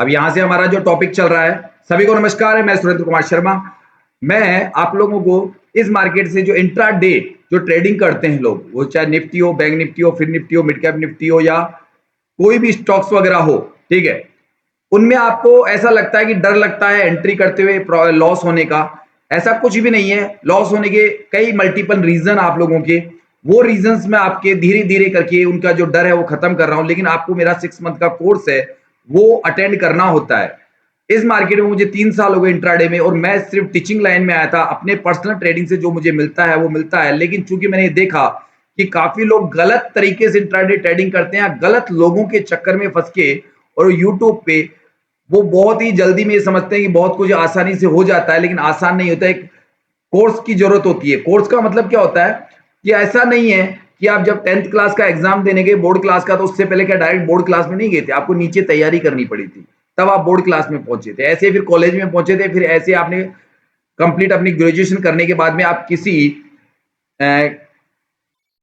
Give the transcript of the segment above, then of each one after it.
अब यहाँ से हमारा जो टॉपिक चल रहा है, सभी को नमस्कार है, मैं सुरेंद्र कुमार शर्मा। मैं आप लोगों को इस मार्केट से जो इंट्रा डे जो ट्रेडिंग करते हैं लोग, वो चाहे निफ्टी हो, बैंक निफ्टी हो, फिर निफ्टी हो, मिड कैप निफ्टी हो या कोई भी स्टॉक्स वगैरह हो, ठीक है, उनमें आपको ऐसा लगता है कि डर लगता है एंट्री करते हुए लॉस होने का। ऐसा कुछ भी नहीं है। लॉस होने के कई मल्टीपल रीजन आप लोगों के, वो रीजंस में आपके धीरे धीरे करके उनका जो डर है वो खत्म कर रहा हूं। लेकिन आपको मेरा 6 मंथ का कोर्स है वो अटेंड करना होता है। इस मार्केट में मुझे 3 साल हो गए इंट्राडे में, और मैं सिर्फ टीचिंग लाइन में आया था। अपने पर्सनल ट्रेडिंग से जो मुझे मिलता है वो मिलता है, लेकिन चूंकि मैंने देखा कि काफी लोग गलत तरीके से इंट्राडे ट्रेडिंग करते हैं, गलत लोगों के चक्कर में फंस के, और यूट्यूब पे वो बहुत ही जल्दी में ये समझते हैं कि बहुत कुछ आसानी से हो जाता है, लेकिन आसान नहीं होता है। एक कोर्स की जरूरत होती है। कोर्स का मतलब क्या होता है कि ऐसा नहीं है कि आप जब 10th क्लास का एग्जाम देने गए बोर्ड क्लास का, तो उससे पहले क्या डायरेक्ट बोर्ड क्लास में नहीं गए थे? आपको नीचे तैयारी करनी पड़ी थी, तब आप बोर्ड क्लास में पहुंचे थे। ऐसे फिर कॉलेज में पहुंचे थे, फिर ऐसे आपने कंप्लीट अपनी ग्रेजुएशन करने के बाद में आप किसी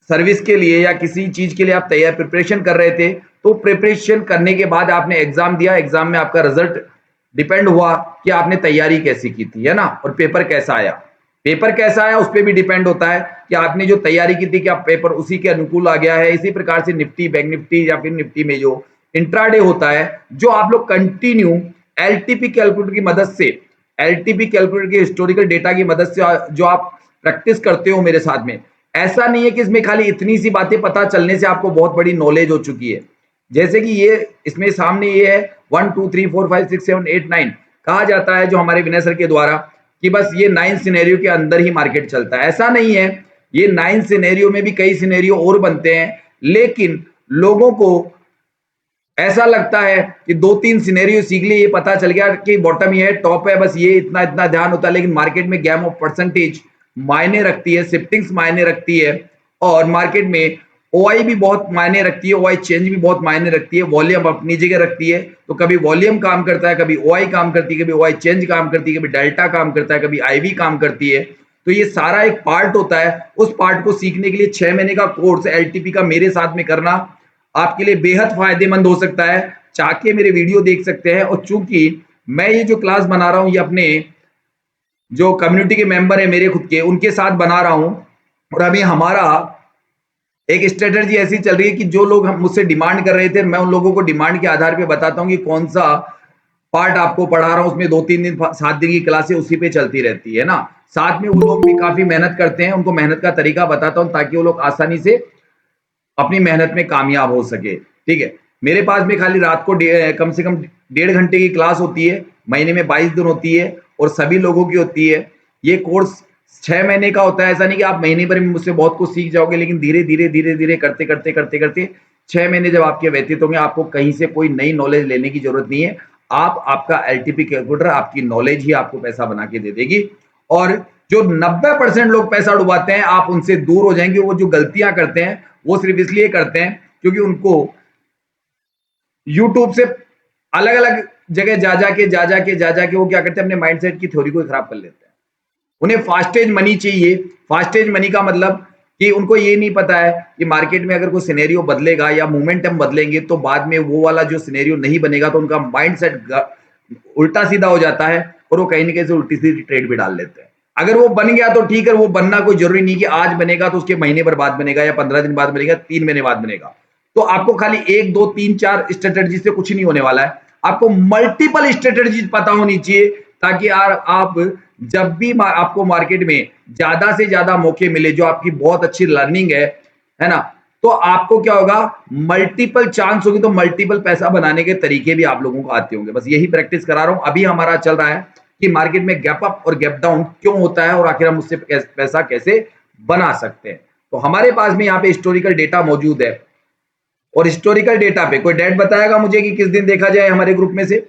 सर्विस के लिए या किसी चीज के लिए आप तैयार प्रिपरेशन कर रहे थे, तो प्रिपरेशन करने के बाद आपने एग्जाम दिया। एग्जाम में आपका रिजल्ट डिपेंड हुआ कि आपने तैयारी कैसी की थी, है ना, और पेपर कैसा आया। पेपर कैसा आया उस पर भी डिपेंड होता है कि आपने जो तैयारी की थी क्या पेपर उसी के अनुकूल आ गया है। इसी प्रकार से निफ्टी, बैंक निफ्टी या फिर निफ्टी में जो इंट्राडे होता है, जो आप लोग कंटिन्यू एलटीपी कैलकुलेटर की मदद से, एलटीपी कैलकुलेटर के हिस्टोरिकल डेटा की मदद से जो आप प्रैक्टिस करते हो मेरे साथ में, ऐसा नहीं है कि इसमें खाली इतनी सी बातें पता चलने से आपको बहुत बड़ी नॉलेज हो चुकी है। जैसे कि ये इसमें सामने ये है 1 2 3 4 5 6 7 8 9 कहा जाता है जो हमारे विनय सर के द्वारा, कि बस ये 9 सिनेरियो के अंदर ही मार्केट चलता है। ऐसा नहीं है। ये 9 सिनेरियो में भी कई सिनेरियो और बनते हैं, लेकिन लोगों को ऐसा लगता है कि 2-3 सिनेरियो सीख लिए, ये पता चल गया कि बॉटम ये है, टॉप है, बस ये इतना इतना ध्यान होता है। लेकिन मार्केट में गेम ऑफ परसेंटेज मायने रखती है, शिफ्टिंग्स मायने रखती है, और मार्केट में ओआई भी बहुत मायने रखती है, ओआई चेंज भी बहुत मायने रखती है, वॉल्यूम अपनी जगह रखती है। तो कभी वॉल्यूम काम करता है, कभी ओआई काम करती है, कभी ओआई चेंज काम करती है, कभी डेल्टा काम करता है, कभी आईवी काम करती है। तो ये सारा एक पार्ट होता है। उस पार्ट को सीखने के लिए 6 महीने का कोर्स एलटीपी का मेरे साथ में करना आपके लिए बेहद फायदेमंद हो सकता है। चाह के मेरे वीडियो देख सकते हैं। और चूंकि मैं ये जो क्लास बना रहा हूं, ये अपने जो कम्युनिटी के मेंबर है मेरे खुद के, उनके साथ बना रहा हूं। और अभी हमारा एक स्ट्रेटजी ऐसी चल रही है कि जो लोग हम मुझसे डिमांड कर रहे थे, मैं उन लोगों को डिमांड के आधार पे बताता हूं कि कौन सा पार्ट आपको पढ़ा रहा हूं। उसमें 2-3 दिन 7 दिन की क्लासें उसी पे चलती रहती है ना। साथ में वो लोग भी काफी मेहनत करते हैं, उनको मेहनत का तरीका बताता हूं ताकि वो लोग आसानी से अपनी मेहनत में कामयाब हो सके। ठीक है, मेरे पास में खाली रात को कम से कम 1.5 घंटे की क्लास होती है, महीने में 22 दिन होती है, और सभी लोगों की होती है। ये कोर्स 6 महीने का होता है। ऐसा नहीं कि आप महीने भर में मुझसे बहुत कुछ सीख जाओगे, लेकिन धीरे धीरे धीरे धीरे करते करते करते करते 6 महीने जब आपके व्यतीत होंगे, आपको कहीं से कोई नई नॉलेज लेने की जरूरत नहीं है। आपका एलटीपी कैलकुलेटर आपकी नॉलेज ही आपको पैसा बना के दे देगी। और जो 90% लोग पैसा डुबाते हैं, आप उनसे दूर हो जाएंगे। वो जो गलतियां करते हैं वो सिर्फ इसलिए करते हैं क्योंकि उनको यूट्यूब से अलग अलग जगह जा जाके वो क्या करते हैं, अपने माइंडसेट की थ्योरी को खराब कर लेते हैं। उन्हें फास्टेज मनी चाहिए। फास्टेज मनी का मतलब कि उनको ये नहीं पता है कि मार्केट में अगर कोई सिनेरियो बदलेगा या मोमेंटम बदलेंगे, तो बाद में वो वाला जो सिनेरियो नहीं बनेगा, तो उनका माइंडसेट उल्टा सीधा हो जाता है, और वो कहीं ना कहीं से उल्टी सीधी ट्रेड भी डाल लेते हैं। अगर वो बन गया तो ठीक है, वो बनना कोई जरूरी नहीं कि आज बनेगा तो उसके महीने भर बाद बनेगा, या 15 दिन बाद बनेगा, 3 महीने बाद बनेगा। तो आपको खाली 1 2 3 4 स्ट्रेटेजी से कुछ नहीं होने वाला है। आपको मल्टीपल स्ट्रेटेजीज पता होनी चाहिए, ताकि आप जब भी आपको मार्केट में ज्यादा से ज्यादा मौके मिले, जो आपकी बहुत अच्छी लर्निंग है ना, तो आपको क्या होगा, मल्टीपल चांस होगी, तो मल्टीपल पैसा बनाने के तरीके भी आप लोगों को आते होंगे। बस यही प्रैक्टिस करा रहा हूं। अभी हमारा चल रहा है कि मार्केट में गैप अप और गैप डाउन क्यों होता है, और आखिर हम उससे पैसा कैसे बना सकते हैं। तो हमारे पास में यहाँ पे हिस्टोरिकल डेटा मौजूद है, और हिस्टोरिकल डेटा पे कोई डेट बताएगा मुझे कि किस दिन देखा जाए? हमारे ग्रुप में से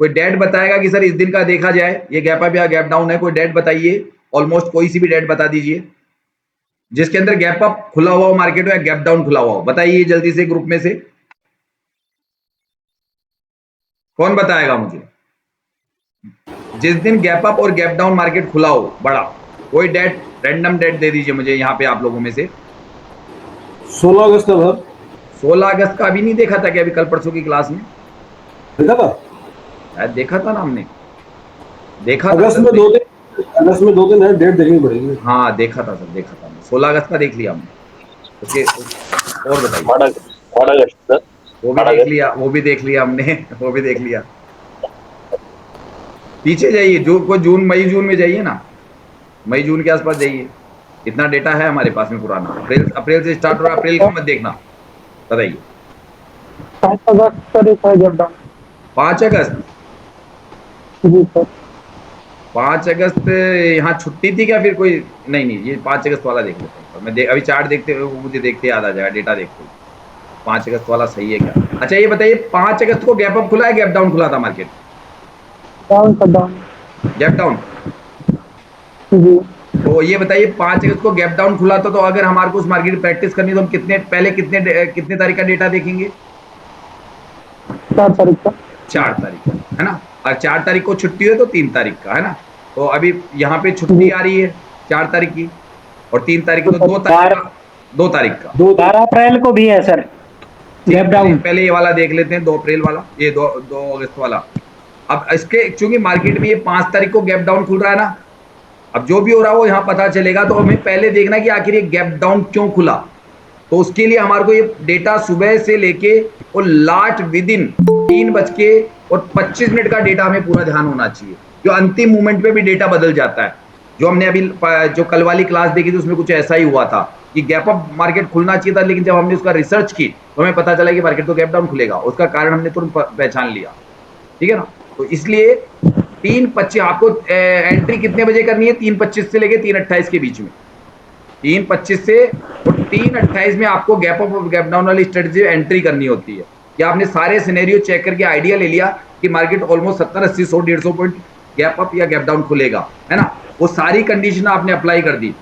कोई डेट बताएगा कि सर इस दिन का देखा जाए, ये गैप अप या गैप डाउन है? कोई डेट बताइए, ऑलमोस्ट कोई सी भी डेट बता दीजिए जिसके अंदर गैप अप खुला हुआ हो मार्केट में, या गैप डाउन खुला हुआ हो। बताइए जल्दी से ग्रुप में से कौन बताएगा मुझे? जिस दिन गैप अप और गैप डाउन मार्केट खुला हो बड़ा, कोई डेट, रैंडम डेट दे दीजिए मुझे यहाँ पे आप लोगों में से। 16 अगस्त का सर। 16 अगस्त का अभी नहीं देखा था क्या? अभी कल परसों की क्लास में देखा था। शायद देखा था ना हमने, देखा था अगस्त सर, में 2 दिन, अगस्त में 2 दिन है, डेट देखनी पड़ेगी। हाँ देखा था सर, देखा था हमने, 16 अगस्त का देख लिया हमने। उसके और बताइए। 8 अगस्त सर। वो भी 8 देख अगस्त। लिया, वो भी देख लिया हमने वो भी देख लिया। पीछे जाइए, जो कोई जून मई जून में जाइए ना, मई जून के आसपास जाइए। इतना डेटा है हमारे पास में पुराना, अप्रैल अप्रैल से स्टार्ट हो रहा है, अप्रैल का मत देखना। बताइए। 5 अगस्त तारीख है जब डाउन। 5 अगस्त, जी सर। 5 अगस्त यहाँ छुट्टी थी क्या फिर कोई? नहीं नहीं, ये 5 अगस्त वाला देख लेते हैं, मैं अभी चार्ट देखते हुए मुझे देखते याद आ जाएगा, डेटा देखते हुए 5 अगस्त वाला सही है क्या? अच्छा ये बताइए, 5 अगस्त को गैप अप खुला है, गैप डाउन खुला था market? Down sir, down. Gap down. जी। तो ये बताइए, 5 अगस्त को गैप डाउन खुला था, तो अगर हमारे को उस मार्केट की प्रैक्टिस करनी तो हम कितने पहले कितने तारीख का डेटा देखेंगे? 4 तारीख का। 4 तारीख का, है ना? और 4 तारीख को छुट्टी है तो 3 तारीख का, है ना? तो अभी यहाँ पे छुट्टी आ रही है 4 तारीख की, और 3 तारीख की, तो 2 तारीख का, 2 तारीख का। 12 अप्रैल को भी है सर गैप डाउन। पहले ये वाला देख लेते हैं, 2 अप्रैल वाला, ये 2 अगस्त वाला। अब इसके चूंकि मार्केट में ये 5 तारीख को गैप डाउन खुल रहा है ना, अब जो भी हो रहा है वो यहाँ पता चलेगा, तो हमें पहले देखना कि आखिर ये गैप डाउन क्यों खुला। तो उसके लिए हमारे को ये डेटा सुबह से लेके और लास्ट विदिन 3:25 का डेटा हमें पूरा ध्यान होना चाहिए, जो अंतिम मोमेंट पे भी डेटा बदल जाता है। जो हमने अभी जो कल वाली क्लास देखी थी उसमें कुछ ऐसा ही हुआ था कि गैप अप मार्केट खुलना चाहिए था, लेकिन जब हमने उसका रिसर्च की तो हमें पता चला कि मार्केट तो गैप डाउन खुलेगा, उसका कारण हमने तुरंत पहचान लिया। ठीक है ना? तो इसलिए 3:25 आपको एंट्री कितने बजे करनी है? 3:25 से लेके 3:28 के बीच में। 3:25 से और 3:28 में आपको गैप अप और गैप डाउन वाली स्ट्रेटजी एंट्री करनी होती है कि आपने सारे सिनेरियो चेक करके आइडिया ले लिया कि market almost 70, 80, 100, 150 point gap up या गैप डाउन खुलेगा, है ना? वो सारी कंडीशन आपने अप्लाई कर दी।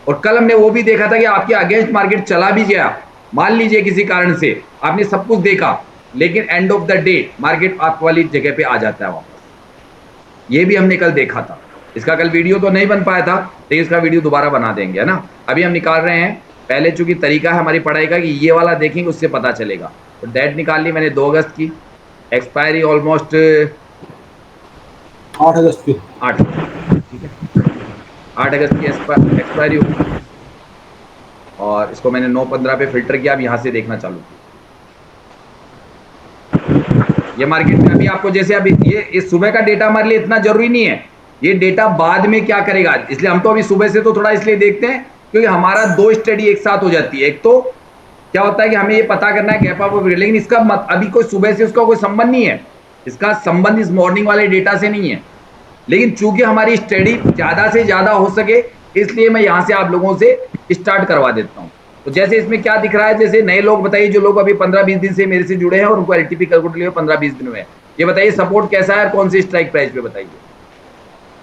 और कल हमने वो भी देखा था कि आपके अगेंस्ट मार्केट चला भी गया, मान लीजिए किसी कारण से आपने सब कुछ देखा, लेकिन end of the day market आप वाली जगह पे आ जाता है वापस। ये भी हमने कल देखा था। इसका कल वीडियो तो नहीं बन पाया था, लेकिन इसका वीडियो दोबारा बना देंगे, है ना? अभी हम निकाल रहे हैं, पहले चूंकि तरीका है हमारी पढ़ाई का कि ये वाला देखेंगे उससे पता चलेगा। तो डेट निकाल ली मैंने 2 अगस्त की, एक्सपायरी ऑलमोस्ट 8 अगस्त की। 8, ठीक है, 8 अगस्त की एक्सपायरी होगी, और इसको मैंने 9:15 पे फिल्टर किया। अब यहाँ से देखना चालू किया, ये मार्केट में अभी आपको जैसे अभी ये इस सुबह का डेटा हमारे लिए इतना जरूरी नहीं है, ये डेटा बाद में क्या करेगा, इसलिए हम तो अभी सुबह से तो थोड़ा इसलिए देखते हैं क्योंकि हमारा 2 स्टडी एक साथ हो जाती है। एक तो क्या होता है कि हमें ये पता करना है गैप अप, लेकिन इसका अभी कोई सुबह से उसका कोई संबंध नहीं है, इसका संबंध इस मॉर्निंग वाले डेटा से नहीं है। लेकिन चूंकि हमारी स्टडी ज्यादा से ज्यादा हो सके, इसलिए मैं यहाँ से आप लोगों से स्टार्ट करवा देता हूँ। तो जैसे इसमें क्या दिख रहा है, जैसे नए लोग बताइए, जो लोग अभी 15-20 दिन से मेरे से जुड़े हैं और उनको एलटीपी कैलकुलेट लिए 15-20 दिन हुए हैं, ये बताइए सपोर्ट कैसा है और कौन सी स्ट्राइक प्राइस पे बताइए।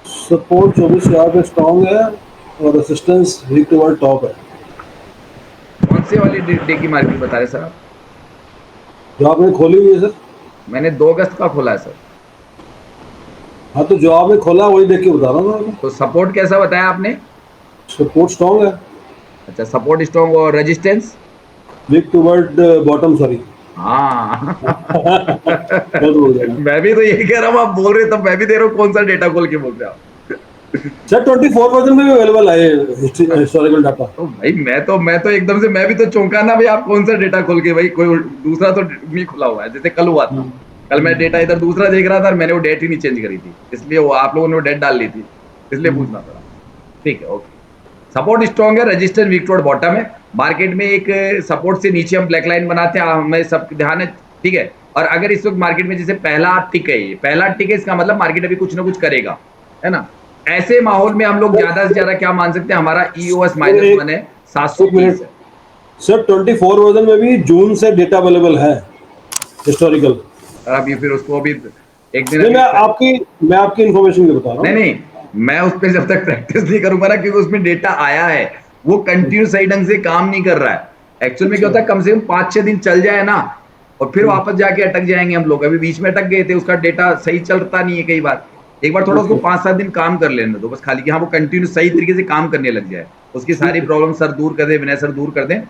सपोर्ट 24,000 पे स्ट्रॉन्ग है और रेसिस्टेंस वीक टुवर्ड टॉप है। कौन से वाले डे की मार्केट बता रहे सर आप? जो आपने खोली हुई है सर। मैंने 2 अगस्त का खोला है सर। हाँ, तो जो आपने खोला वही देख के बता रहा हूँ मैं। तो सपोर्ट कैसा बताया आपने? सपोर्ट स्ट्रॉन्ग है, अच्छा, सपोर्ट स्ट्रॉन्ग, और resistance? Weak toward bottom, sorry. हाँ गलत बोल गया मैं। मैं भी तो यही कह रहा हूँ, आप बोल रहे तब मैं भी दे रहा हूँ, कौन सा डेटा खोल के बोल रहे हो आप? सर 24% में भी अवेलेबल है हिस्टोरिकल डाटा। तो भाई मैं तो एकदम से मैं भी तो चौंका ना भाई, आप कौन सा डेटा खोल के, भाई कोई दूसरा तो नहीं खुला हुआ है, जैसे कल हुआ था। कल मैं डेटा इधर दूसरा देख रहा था, मैंने वो डेट ही नहीं चेंज करी थी, इसलिए वो आप लोगों ने वो डेट डाल ली थी, इसलिए पूछना पड़ा। ठीक है, ओके। सपोर्ट स्ट्रॉन्ग है, रजिस्टर वीक टुवर्ड बॉटम है। मार्केट में एक सपोर्ट से नीचे हम ब्लैक लाइन बनाते हैं, हमें सब ध्यान है, ठीक है। और अगर इस वक्त मार्केट में जैसे पहला टिक है, ये पहला टिक है, इसका मतलब मार्केट अभी कुछ ना कुछ करेगा, है ना? ऐसे माहौल में हम लोग ज्यादा से ज्यादा क्या मान सकते हैं, हमारा EOS -1 है, 730 है। सर 24 में भी जून से डेटा अवेलेबल है हिस्टोरिकल। और अभी फिर उसको अभी एक दिन नहीं, मैं आपकी इन्फॉर्मेशन के बता रहा हूँ। नहीं, मैं उस पर जब तक प्रैक्टिस नहीं करूंगा ना, क्योंकि उसमें डेटा आया है, वो कंटिन्यू सही ढंग से काम नहीं कर रहा है। एक्चुअल में क्या होता है, कम से कम 5-6 दिन चल जाए ना, और फिर वापस जाके अटक जाएंगे हम लोग। अभी बीच में अटक गए थे, उसका डेटा सही चलता नहीं है कई बार। एक बार थोड़ा उसको 5-7 दिन काम कर लेने दो बस, खाली कि हाँ वो कंटिन्यू सही तरीके से काम करने लग जाए, उसकी सारी प्रॉब्लम सर दूर कर दे, विनय सर दूर कर दें,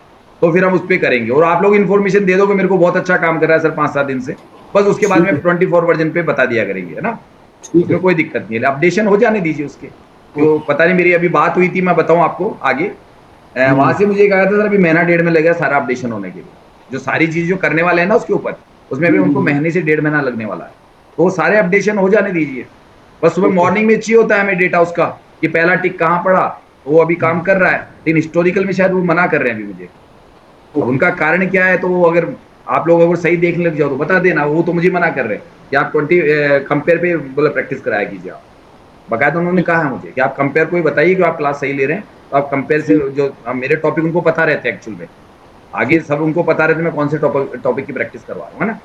तो फिर हम उस पर करेंगे। और आप लोग इन्फॉर्मेशन दे दो कि मेरे को बहुत अच्छा काम कर रहा है सर 5-7 दिन से, बस उसके बाद ठीक में है। 24 वर्जन पे बता दिया करेंगे, है ना। ठीक उसमें है। कोई दिक्कत नहीं है, अपडेशन हो जाने दीजिए उसके। तो पता नहीं, मेरी अभी बात हुई थी, मैं बताऊं आपको आगे। वहां से मुझे कहा था सर अभी महीना डेढ़ में लगेगा सारा अपडेशन होने के लिए, जो सारी चीज जो करने वाले हैं ना उसके ऊपर, उसमें भी उनको महीने से डेढ़ महीना लगने वाला है। तो वो सारे अपडेशन हो जाने दीजिए। बस सुबह मॉर्निंग में चाहिए होता है हमें डेटा उसका, कि पहला टिक कहाँ पड़ा, तो वो अभी काम कर रहा है, लेकिन हिस्टोरिकल में शायद वो मना कर रहे हैं अभी मुझे। अब उनका कारण क्या है, तो वो अगर आप लोग अगर सही देखने लग जाओ तो बता देना। वो तो मुझे मना कर रहे हैं कि आप 20 कंपेयर पे बोले प्रैक्टिस कराया कीजिए आप। बकायदा उन्होंने कहा है मुझे कि आप कंपेयर को ही बताइए कि आप क्लास सही ले रहे हैं, तो आप कंपेयर से जो मेरे टॉपिक उनको पता रहते हैं एक्चुअल में, आगे सब उनको पता रहता है मैं कौन से टॉपिक की प्रैक्टिस करवा रहा हूँ, है ना।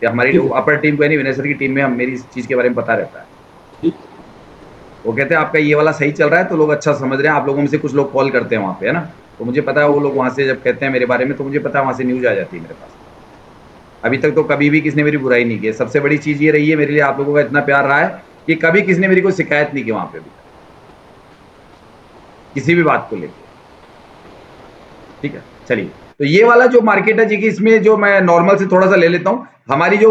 कि हमारी ठीक है। अपर टीम को, यानी विनय सर की टीम में हम मेरी इस चीज के बारे में पता रहता है। ठीक। वो कहते हैं आपका ये वाला सही चल रहा है, तो लोग अच्छा समझ रहे हैं। आप लोगों में से कुछ लोग कॉल करते हैं वहाँ पे, है ना, तो मुझे पता है वो लोग वहाँ से जब कहते हैं मेरे बारे में, तो मुझे पता है वहाँ से न्यूज आ जाती है मेरे पास। अभी तक तो कभी भी किसी ने मेरी बुराई नहीं की। सबसे बड़ी चीज ये रही है मेरे लिए, आप लोगों का इतना प्यार रहा है कि कभी किसी ने मेरी कोई शिकायत नहीं की वहाँ पे भी, किसी भी बात को लेकर। ठीक है, चलिए। तो ये वाला जो मार्केट है जी, कि इसमें जो मैं नॉर्मल से थोड़ा सा ले लेता हूँ, हमारी जो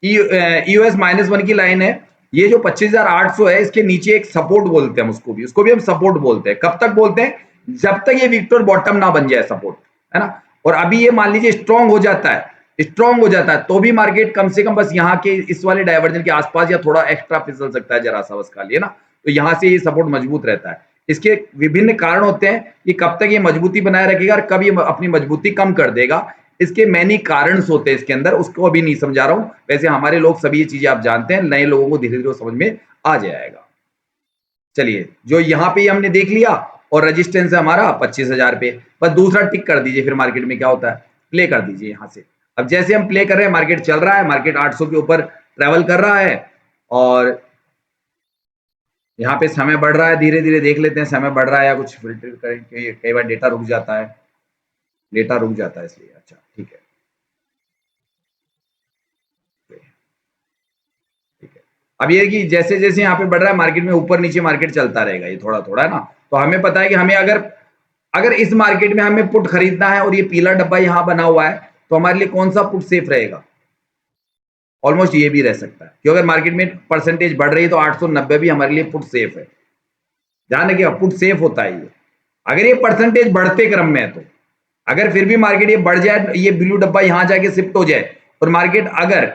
ईओएस -1 की लाइन है, ये जो 25,800 है, इसके नीचे एक सपोर्ट बोलते हैं हम उसको भी हम सपोर्ट बोलते हैं। कब तक बोलते हैं? जब तक ये विक्टर बॉटम ना बन जाए सपोर्ट, है ना। और अभी ये मान लीजिए स्ट्रांग हो जाता है, स्ट्रांग हो जाता है, तो भी मार्केट कम से कम बस यहाँ के इस वाले डायवर्जन के आसपास या थोड़ा एक्स्ट्रा फिसल सकता है जरा सा बस खाली, है ना। तो यहाँ से ये सपोर्ट मजबूत रहता है। इसके विभिन्न कारण होते हैं कि कब तक ये मजबूती बनाए रखेगा और कब ये अपनी मजबूती कम कर देगा। इसके मैनी कारण होते हैं इसके अंदर, उसको अभी नहीं समझा रहा हूं। वैसे हमारे लोग सभी ये चीजें आप जानते हैं, नए लोगों को धीरे धीरे समझ में आ जाएगा। चलिए, जो यहाँ पे हमने देख लिया, और रेजिस्टेंस है हमारा 25,000 पे, बस दूसरा टिक कर दीजिए। फिर मार्केट में क्या होता है, प्ले कर दीजिए यहाँ से। अब जैसे हम प्ले कर रहे हैं, मार्केट चल रहा है, मार्केट 800 के ऊपर ट्रेवल कर रहा है, और यहाँ पे समय बढ़ रहा है। धीरे धीरे देख लेते हैं समय बढ़ रहा है या कुछ फिल्टर करें, कई बार डेटा रुक जाता है, डेटा रुक जाता है इसलिए। अच्छा, ठीक है, ठीक है। अब ये कि जैसे जैसे यहाँ पे बढ़ रहा है मार्केट में, ऊपर नीचे मार्केट चलता रहेगा ये थोड़ा थोड़ा, है ना। तो हमें पता है कि हमें अगर अगर इस मार्केट में हमें पुट खरीदना है और ये पीला डब्बा यहाँ बना हुआ है, तो हमारे लिए कौन सा पुट सेफ रहेगा? ऑलमोस्ट ये भी रह सकता है, क्योंकि अगर मार्केट में परसेंटेज बढ़ रही है तो 890 भी हमारे लिए पुट सेफ है। ध्यान रखिएगा, पुट सेफ होता है ये। अगर ये परसेंटेज बढ़ते क्रम में है, तो अगर फिर भी मार्केट ये बढ़ जाए, ये ब्लू डब्बा यहां जाके शिफ्ट हो जाए, और मार्केट अगर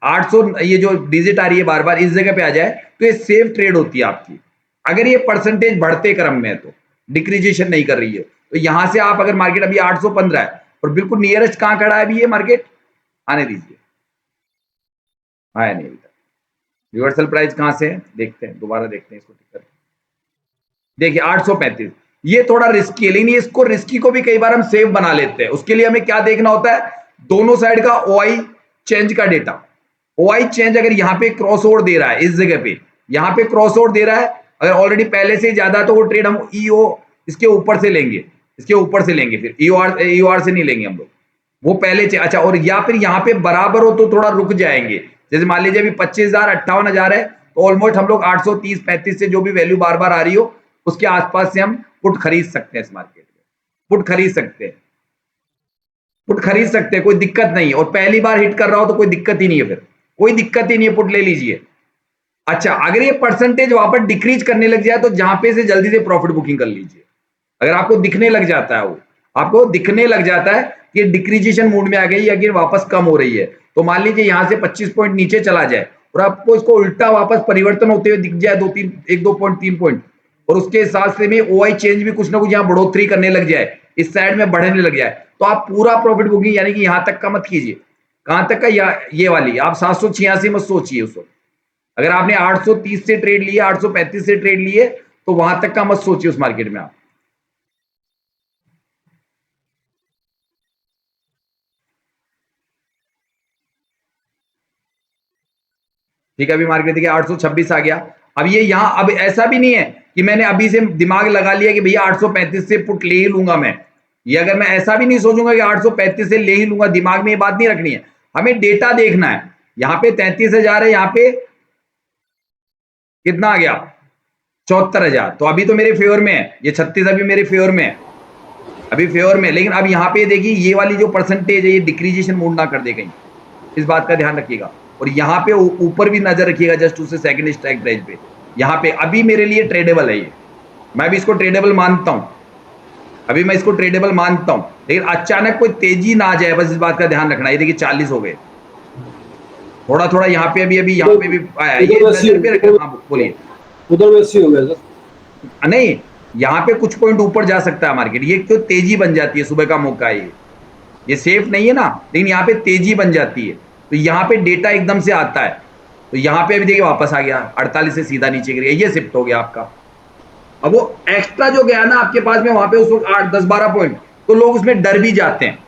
800 ये जो डिजिट आ रही है बार बार इस जगह पे आ जाए, तो ये सेफ ट्रेड होती है आपकी। अगर ये परसेंटेज बढ़ते क्रम में है, तो डिक्रीजेशन नहीं कर रही है, तो यहां से आप अगर मार्केट अभी 815 है और बिल्कुल नियरेस्ट कहां खड़ा है अभी ये मार्केट, आने दीजिए, आया नहीं अभी तक। रिवर्सल प्राइस कहां से है देखते हैं, दोबारा देखते हैं इसको टिक करके। देखिए 835, ये थोड़ा रिस्की है, लेकिन इसको रिस्की को भी कई बार हम सेफ बना लेते हैं। उसके लिए हमें क्या देखना होता है, दोनों साइड का ओआई चेंज का डेटा। ओआई चेंज अगर यहाँ पे क्रॉस ओवर दे रहा है, इस जगह पे यहाँ पे क्रॉस ओवर दे रहा है, अगर ऑलरेडी पहले से ज्यादा, तो वो ट्रेड हम ईओ इसके ऊपर से लेंगे, इसके ऊपर से लेंगे, फिर ईओआर से नहीं लेंगे हम लोग, वो पहले अच्छा। और या फिर यहाँ पे बराबर हो तो थोड़ा रुक जाएंगे। जैसे मान लीजिए अभी 25,000 58,000 है, तो ऑलमोस्ट हम लोग 830 35 से जो भी वैल्यू बार बार आ रही हो उसके आसपास से हम पुट खरीद सकते हैं। इस मार्केट में पुट खरीद सकते हैं, पुट खरीद सकते हैं, कोई दिक्कत नहीं है। और पहली बार हिट कर रहा हो तो कोई दिक्कत ही नहीं है, फिर कोई दिक्कत ही नहीं है, पुट ले लीजिए। अच्छा, अगर ये परसेंटेज वापस डिक्रीज करने लग जाए, तो जहां पे से जल्दी से प्रॉफिट बुकिंग कर लीजिए। अगर आपको दिखने लग जाता है, वो आपको दिखने लग जाता है कि डिक्रीजेशन मूड में आ गई, अगर वापस कम हो रही है, तो मान लीजिए यहां से 25 पॉइंट नीचे चला जाए और आपको इसको उल्टा वापस परिवर्तन होते हुए दिख जाए 2 पॉइंट 3 पॉइंट, और उसके हिसाब से में ओआई चेंज भी कुछ ना कुछ यहाँ बढ़ोतरी करने लग जाए, इस साइड में बढ़ने लग जाए, तो आप पूरा प्रॉफिट बुकिंग यानी कि यहां तक का मत कीजिए। कहां तक का? ये वाली आप 786 मत सोचिए उस वक्त। अगर आपने 830 से ट्रेड लिए, 835 से ट्रेड लिए, तो वहां तक का मत सोचिए उस मार्केट में आप। ठीक है, अभी मार्केट देखिए 826 आ गया। अब ये यहां, अब ऐसा भी नहीं है कि मैंने अभी से दिमाग लगा लिया कि भैया 835 से पुट ले ही लूंगा मैं। ये अगर मैं ऐसा भी नहीं सोचूंगा कि 835 से ले ही लूंगा, दिमाग में ये बात नहीं रखनी है। हमें डेटा देखना है। यहाँ पे 33,000 है, यहाँ पे कितना आ गया? 74,000। तो अभी तो मेरे फेवर में है, ये 36 अभी मेरे फेवर में है, अभी फेवर में। लेकिन अब यहाँ पे देखिए ये वाली जो परसेंटेज है, ये डिक्रीजेशन मूड ना कर दे कहीं, इस बात का ध्यान रखिएगा। और यहाँ पे ऊपर भी नजर रखिएगा, जस्ट उससे सेकंड स्ट्राइक प्राइस पे। यहाँ पे अभी मेरे लिए ट्रेडेबल है ये, मैं भी इसको ट्रेडेबल मानता हूँ, अभी मैं इसको ट्रेडेबल मानता हूँ, लेकिन अचानक कोई तेजी ना आ जाए, बस इस बात का ध्यान रखना। ये देखिए 40 हो गए, थोड़ा थोड़ा यहाँ पे अभी यहाँ पे भी आया, ये नजर पे रखना। हाँ बोलिए। उधर वैसे ही हो गया सर। नहीं, यहाँ पे कुछ पॉइंट ऊपर जा सकता है मार्केट, ये क्यों तेजी बन जाती है, सुबह का मौका है ये सेफ नहीं है ना, लेकिन यहाँ पे तेजी बन जाती है। तो यहाँ पे डेटा एकदम से आता है, तो यहाँ पे अभी देखिए वापस आ गया 48 से सीधा नीचे गिर गया, ये शिफ्ट हो गया आपका। अब वो एक्स्ट्रा जो गया ना आपके पास में वहां पे उस वक्त 8 10 12 पॉइंट, तो लोग उसमें डर भी जाते हैं।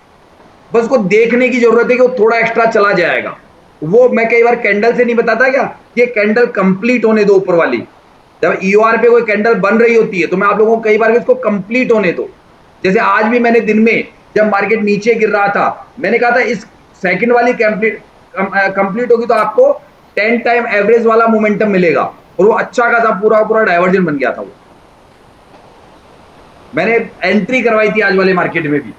बस को देखने की जरूरत है कि वो थोड़ा एक्स्ट्रा चला जाएगा। वो मैं कई बार कैंडल से नहीं बताता क्या, ये कैंडल कंप्लीट होने दो ऊपर वाली। जब ईओआर पे कोई कैंडल बन रही होती है तो मैं आप लोगों को कई बार इसको कंप्लीट होने दो। जैसे आज भी मैंने दिन में जब मार्केट नीचे गिर रहा था, मैंने कहा था इस सेकंड वाली कंप्लीट होगी तो आपको 10 टाइम एवरेज वाला मोमेंटम मिलेगा, और वो अच्छा खासा पूरा पूरा डाइवर्जन बन गया था। वो मैंने एंट्री करवाई थी आज वाले मार्केट में भी,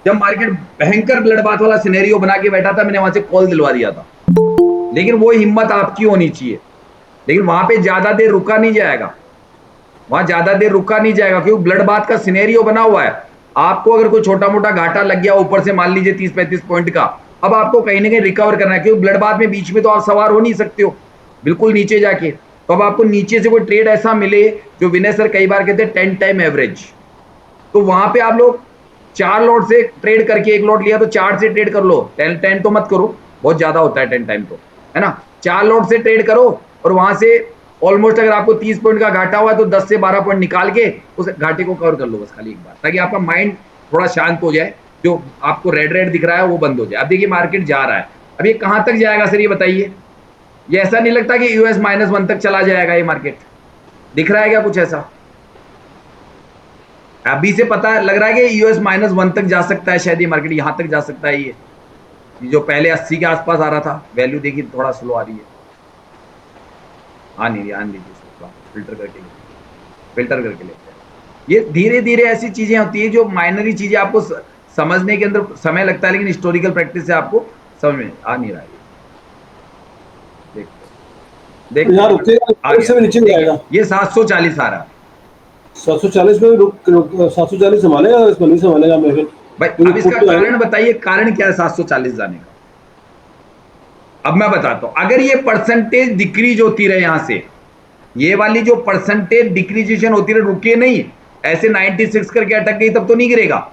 जब मार्केट भयंकर ब्लडबाथ वाला सिनेरियो बना के बैठा था, मैंने वहां से कॉल दिलवा दिया था। लेकिन वो हिम्मत आपकी होनी चाहिए, लेकिन वहां पे ज्यादा देर रुका नहीं जाएगा, वहां ज्यादा देर रुका नहीं जाएगा, क्योंकि ब्लडबाथ का सिनेरियो बना हुआ है। आपको अगर कोई छोटा मोटा घाटा लग गया ऊपर से, मान लीजिए 30-35 पॉइंट का, अब आपको कहीं ना कहीं रिकवर करना है, क्योंकि ब्लडबाथ में बीच में तो आप सवार हो नहीं सकते हो बिल्कुल नीचे जाके। तो अब आपको नीचे से कोई ट्रेड ऐसा मिले जो विनय सर कई बार कहते हैं 10 टाइम एवरेज, तो वहां पे आप लोग 4 लॉट से ट्रेड करके, 1 लॉट लिया तो 4 से ट्रेड कर लो, 10 तो मत करो, बहुत ज्यादा होता है 10 टाइम तो, है ना। 4 लॉट से ट्रेड करो, और वहां से ऑलमोस्ट अगर आपको 30 पॉइंट का घाटा हुआ है तो 10 से 12 पॉइंट निकाल के उस घाटे को कवर कर लो बस खाली एक बार, ताकि आपका माइंड थोड़ा शांत हो जाए, जो आपको रेड रेड दिख रहा है वो बंद हो जाए। अब देखिए मार्केट जा रहा है, अब ये कहां तक जाएगा सर ये बताइए। ये ऐसा नहीं लगता कि यूएस -1 तक चला जाएगा ये मार्केट, दिख रहा है क्या कुछ ऐसा? अभी से पता लग रहा है कि यूएस -1 तक जा सकता है, शायद ये मार्केट यहां तक जा सकता है। ये जो पहले 80 के आसपास आ रहा था, वैल्यू देखिए थोड़ा स्लो आ रही है, आने दीजिए फिल्टर करके लेते हैं। ये धीरे धीरे ऐसी चीजें होती है जो माइनरी चीजें आपको समझने के अंदर समय लगता है, लेकिन हिस्टोरिकल प्रैक्टिस से आपको समझ में आ नहीं रहा है। देख यार रुकेगा, नीचे नहीं आएगा। ये 740 आ रहा है, 740 में रुक 740 संभालेगा, इसमें नहीं संभालेगा मेरे भाई। अब इसका कारण बताइए, कारण क्या है 740 जाने का? अब मैं बताता हूं, अगर ये परसेंटेज डिक्रीज होती रहे यहां से, ये वाली जो परसेंटेज डिक्रीजेशन होती रहे, रुके नहीं, ऐसे 96 करके अटक गई तब तो नहीं गिरेगा।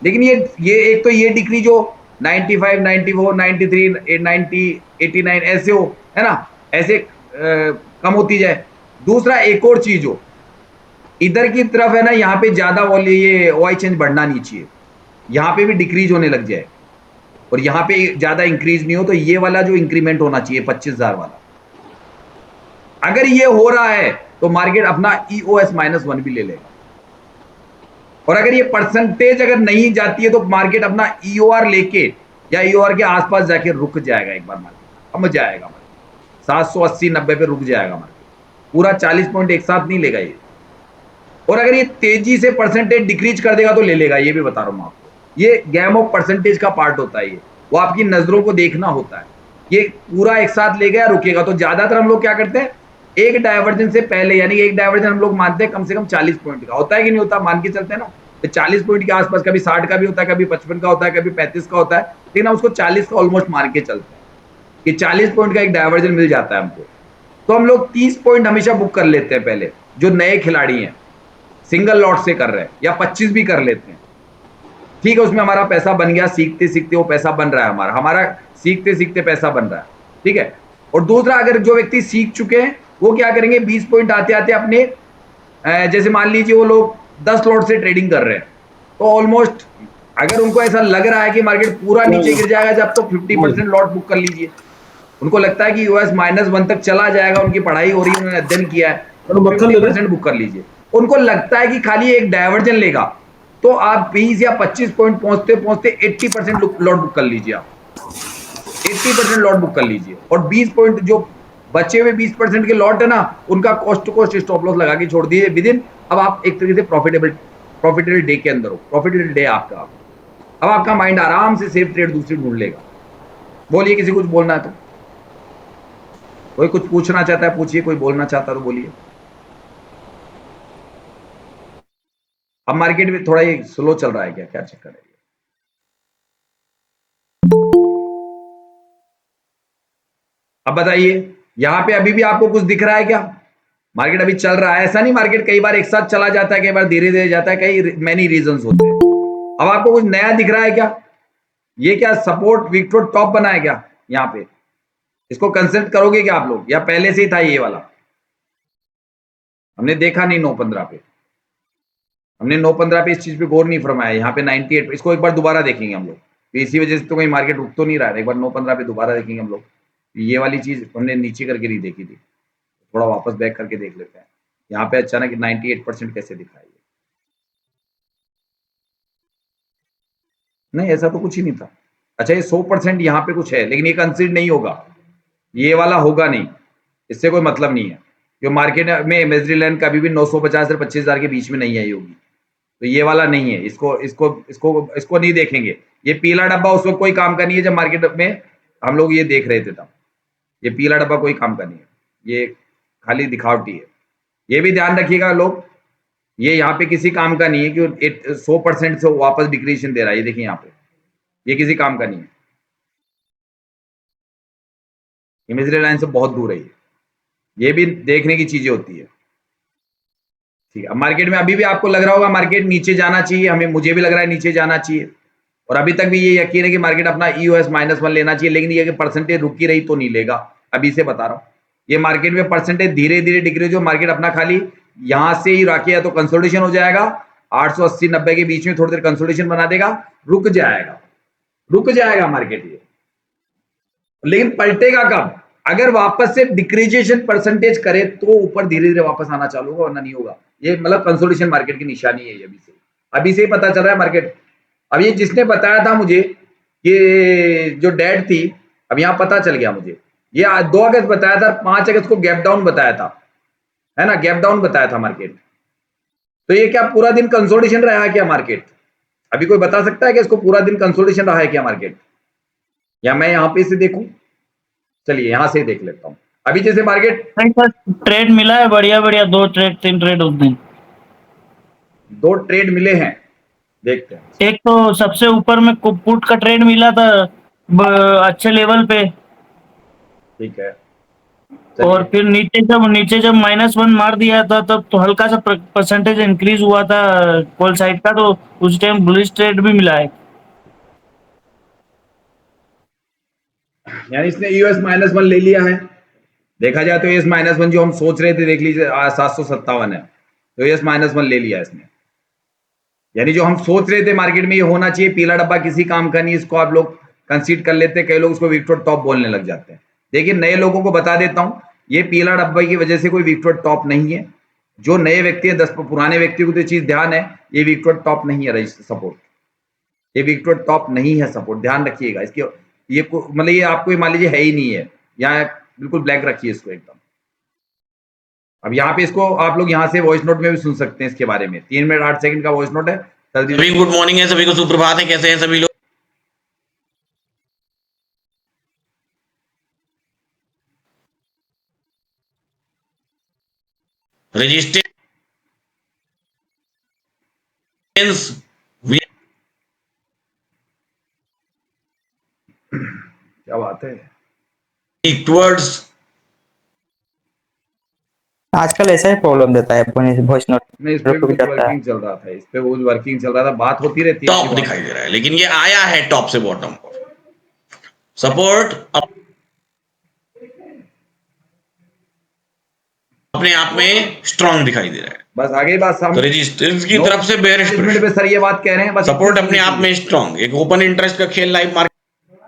लेकिन ये एक तो ये डिक्रीज हो 95, 94, 93, 90, 89 ऐसे हो, है ना, ऐसे कम होती जाए। दूसरा एक और चीज हो, इधर की तरफ है ना, यहाँ पे ज्यादा ये ओआई चेंज बढ़ना नहीं चाहिए, यहाँ पे भी डिक्रीज होने लग जाए, और यहाँ पे ज्यादा इंक्रीज नहीं हो, तो ये वाला जो इंक्रीमेंट होना चाहिए 25,000 वाला, अगर ये हो रहा है तो मार्केट अपना EOS -1 भी ले लेगा। और अगर ये परसेंटेज अगर नहीं जाती है तो मार्केट अपना EOR लेके या EOR के आसपास जाके रुक जाएगा एक बार, मार्केट अब जाएगा मार्केट 780-90 पे रुक जाएगा मार्केट, पूरा 40 पॉइंट एक साथ नहीं लेगा ये। और अगर ये तेजी से परसेंटेज डिक्रीज कर देगा तो ले लेगा, ये भी बता रहा हूं आपको। ये गेम ऑफ परसेंटेज का पार्ट होता है, ये वो आपकी नजरों को देखना होता है। ये पूरा एक साथ ले गया रुकेगा, तो ज्यादातर हम लोग क्या करते हैं, एक डायवर्जन से पहले, यानी एक डायवर्जन हम लोग मानते हैं कम से कम 40 पॉइंट का होता है कि नहीं होता, मान के चलते हैं ना, तो 40 पॉइंट के आसपास, कभी 60 का भी होता है, कभी 55 का होता है, कभी 35 का होता है, लेकिन हम उसको 40 का ऑलमोस्ट मान के चलते हैं कि 40 पॉइंट का एक डायवर्जन मिल जाता है हमको। तो हम लोग 30 पॉइंट हमेशा बुक कर लेते हैं पहले, जो नए खिलाड़ी हैं सिंगल लॉट से कर रहे हैं, या 25 भी कर लेते हैं, ठीक है, उसमें हमारा पैसा बन गया, सीखते सीखते वो पैसा बन रहा है हमारा सीखते सीखते पैसा बन रहा है, ठीक है। और दूसरा, अगर जो व्यक्ति सीख चुके हैं वो क्या करेंगे, 20 पॉइंट आते आते अपने, जैसे मान लीजिए वो लोग 10 लॉट से ट्रेडिंग कर रहे हैं, तो ऑलमोस्ट अगर उनको ऐसा लग रहा है कि मार्केट पूरा नीचे गिर जाएगा जब, तो 50% लॉट बुक कर लीजिए। उनको लगता है कि यूएस -1 तक चला जाएगा, उनकी पढ़ाई हो रही है, उन्होंने अध्ययन किया है, तो 50% बुक कर लीजिए। उनको लगता है कि खाली एक डायवर्जन लेगा, तो आप 20 या 25 पॉइंट पहुंचते पहुंचते 80% लॉट बुक कर लीजिए, आप 80% लॉट बुक कर लीजिए। और 20 पॉइंट जो बचे हुए 20% के लॉट है ना, उनका cost to cost stop loss लगा के छोड़ दीजिए विद इन। अब आप एक तरीके से प्रॉफिटेबल डे के अंदर हो, प्रॉफिटेबल डे आपका। अब आपका माइंड आराम से सेफ ट्रेड दूसरी ढूंढ लेगा। बोलिए, किसी कुछ बोलना है तो, कोई कुछ पूछना चाहता है पूछिए, कोई बोलना चाहता है तो बोलिए। अब मार्केट में थोड़ा ये स्लो चल रहा है क्या, क्या चक्कर है? अब बताइए, यहां पे अभी भी आपको कुछ दिख रहा है क्या? मार्केट अभी चल रहा है, ऐसा नहीं मार्केट कई बार एक साथ चला जाता है, कई बार धीरे धीरे जाता है, कई मैनी रीजंस होते हैं। अब आपको कुछ नया दिख रहा है क्या? ये क्या सपोर्ट विक्टोर टॉप बना है क्या यहाँ पे? इसको कंसिडर करोगे क्या आप लोग, या पहले से ही था ये वाला? हमने देखा नहीं 9.15 पे, हमने 9.15 पे इस चीज पे गौर नहीं फरमाया। यहाँ पे 98, इसको एक बार दोबारा देखेंगे हम लोग, तो इसी वजह से तो कहीं मार्केट रुक तो नहीं रहा है। एक बार 9.15 पे दोबारा देखेंगे हम लोग। ये वाली चीज हमने नीचे करके नहीं देखी थी, थोड़ा वापस बैक करके देख लेते हैं। यहाँ पे अचानक 98% कैसे दिखा है? नहीं, ऐसा तो कुछ ही नहीं था। अच्छा, ये 100% यहाँ पे कुछ है, लेकिन ये कंसिडर नहीं होगा, ये वाला होगा नहीं, इससे कोई मतलब नहीं है। जो मार्केट में इमेजरी लाइन कभी भी 950 से 25,000 के बीच में नहीं आई होगी, तो ये वाला नहीं है। इसको इसको इसको इसको नहीं देखेंगे। ये पीला डब्बा उस वक्त कोई काम का नहीं है जब मार्केट में हम लोग ये देख रहे थे तब। ये पीला डब्बा कोई काम का नहीं है, ये खाली दिखावटी है। ये भी ध्यान रखिएगा लोग, ये यहाँ पे किसी काम का नहीं है कि 100% से वापस डिक्रीशन दे रहा है। ये देखिए यहाँ पे, ये किसी काम का नहीं है, इमेजरी लाइन से बहुत दूर है ये भी देखने की चीजें होती है। ठीक है, अब मार्केट में अभी भी आपको लग रहा होगा मार्केट नीचे जाना चाहिए, हमें मुझे भी लग रहा है नीचे जाना चाहिए, और अभी तक भी ये यकीन है कि मार्केट अपना EOS -1 लेना चाहिए। लेकिन ये कि परसेंटेज रुकी रही तो नहीं लेगा, अभी से बता रहा हूँ। ये मार्केट में परसेंटेज धीरे धीरे डिक्रीज हो, मार्केट अपना खाली यहां से ही रखे या तो कंसोलिडेशन हो जाएगा 880-90 के बीच में, थोड़ी देर कंसोलिडेशन बना देगा, रुक जाएगा मार्केट ये। लेकिन पलटेगा कब? अगर वापस से डिक्रीजेशन परसेंटेज करे तो ऊपर धीरे धीरे वापस आना चालू होगा, वरना नहीं होगा। ये मतलब कंसोलिडेशन मार्केट की निशानी है। अभी से ही पता चल रहा है मार्केट। अब ये जिसने बताया था मुझे, ये जो डेट थी, अब यहाँ पता चल गया मुझे। ये 2 अगस्त बताया था, 5 अगस्त को गैप डाउन बताया था, है ना, गैप डाउन बताया था मार्केट। तो ये क्या पूरा दिन कंसोलिडेशन रहा है क्या मार्केट? अभी कोई बता सकता है कि इसको पूरा दिन कंसोलिडेशन रहा है क्या मार्केट, या मैं यहाँ पे से देखूं? चलिए यहां से देख लेता हूं। अभी जैसे मार्केट नहीं सर, ट्रेड मिला है बढ़िया बढ़िया, 2 ट्रेड 3 ट्रेड उस दिन। 2 ट्रेड मिले हैं, देखते हैं। एक तो सबसे ऊपर में पुट का ट्रेड मिला था अच्छे लेवल पे, ठीक है, और फिर नीचे जब -1 मार दिया था तब तो हल्का सा परसेंटेज इंक्रीज हुआ था कॉल साइड का, तो उस टाइम बुलिश ट्रेड भी मिला है। यानी इसने EOS -1 ले लिया है। देखा जाए तो EOS -1 जो हम सोच रहे थे, देख लीजिए 757 है, तो EOS -1 ले लिया इसने। यानी जो हम सोच रहे थे मार्केट में ये होना चाहिए, पीला डब्बा किसी काम का नहीं, इसको आप लोग कंसीड कर लेते हैं। कई लोग उसको विक्टोर टॉप बोलने लग जाते हैं। देखिए, नए लोगों को बता देता हूं, ये पीला डब्बा की वजह से कोई विक्टोर टॉप नहीं है। जो नए व्यक्ति है, 10 पुराने व्यक्ति को तो चीज ध्यान है, ये विक्टोर टॉप नहीं है सपोर्ट, ये विक्टोर टॉप नहीं है सपोर्ट, ध्यान रखिएगा इसकी। ये मतलब ये आपको मान लीजिए है ही नहीं है, यहाँ बिल्कुल ब्लैक रखिए इसको एकदम। अब यहाँ पे इसको आप लोग यहाँ से वॉइस नोट में भी सुन सकते हैं इसके बारे में, 3 मिनट 8 सेकंड का वॉइस नोट है। सभी गुड मॉर्निंग है, सभी को सुप्रभात है। कैसे हैं सभी लोग? रेजिस्टेंस क्या बात है, टुवर्ड्स आजकल ऐसा ही प्रॉब्लम देता है वॉइस नोट नहीं इस पे भी रुक कुछ जाता है। वर्किंग चल रहा था, इस पे वो वर्किंग चल रहा था, बात होती रहती है। टॉप दिखाई दे रहा है, लेकिन ये आया है टॉप से बॉटम पर। सपोर्ट अपने आप में स्ट्रांग दिखाई दे रहा है। बस आगे बात सामने, तो रेजिस्टेंस की तरफ से बेयरिश मिनट पे सर ये बात कह रहे हैं, बस सपोर्ट अपने आप में स्ट्रांग, एक ओपन इंटरेस्ट का खेल लाइव मार्केट।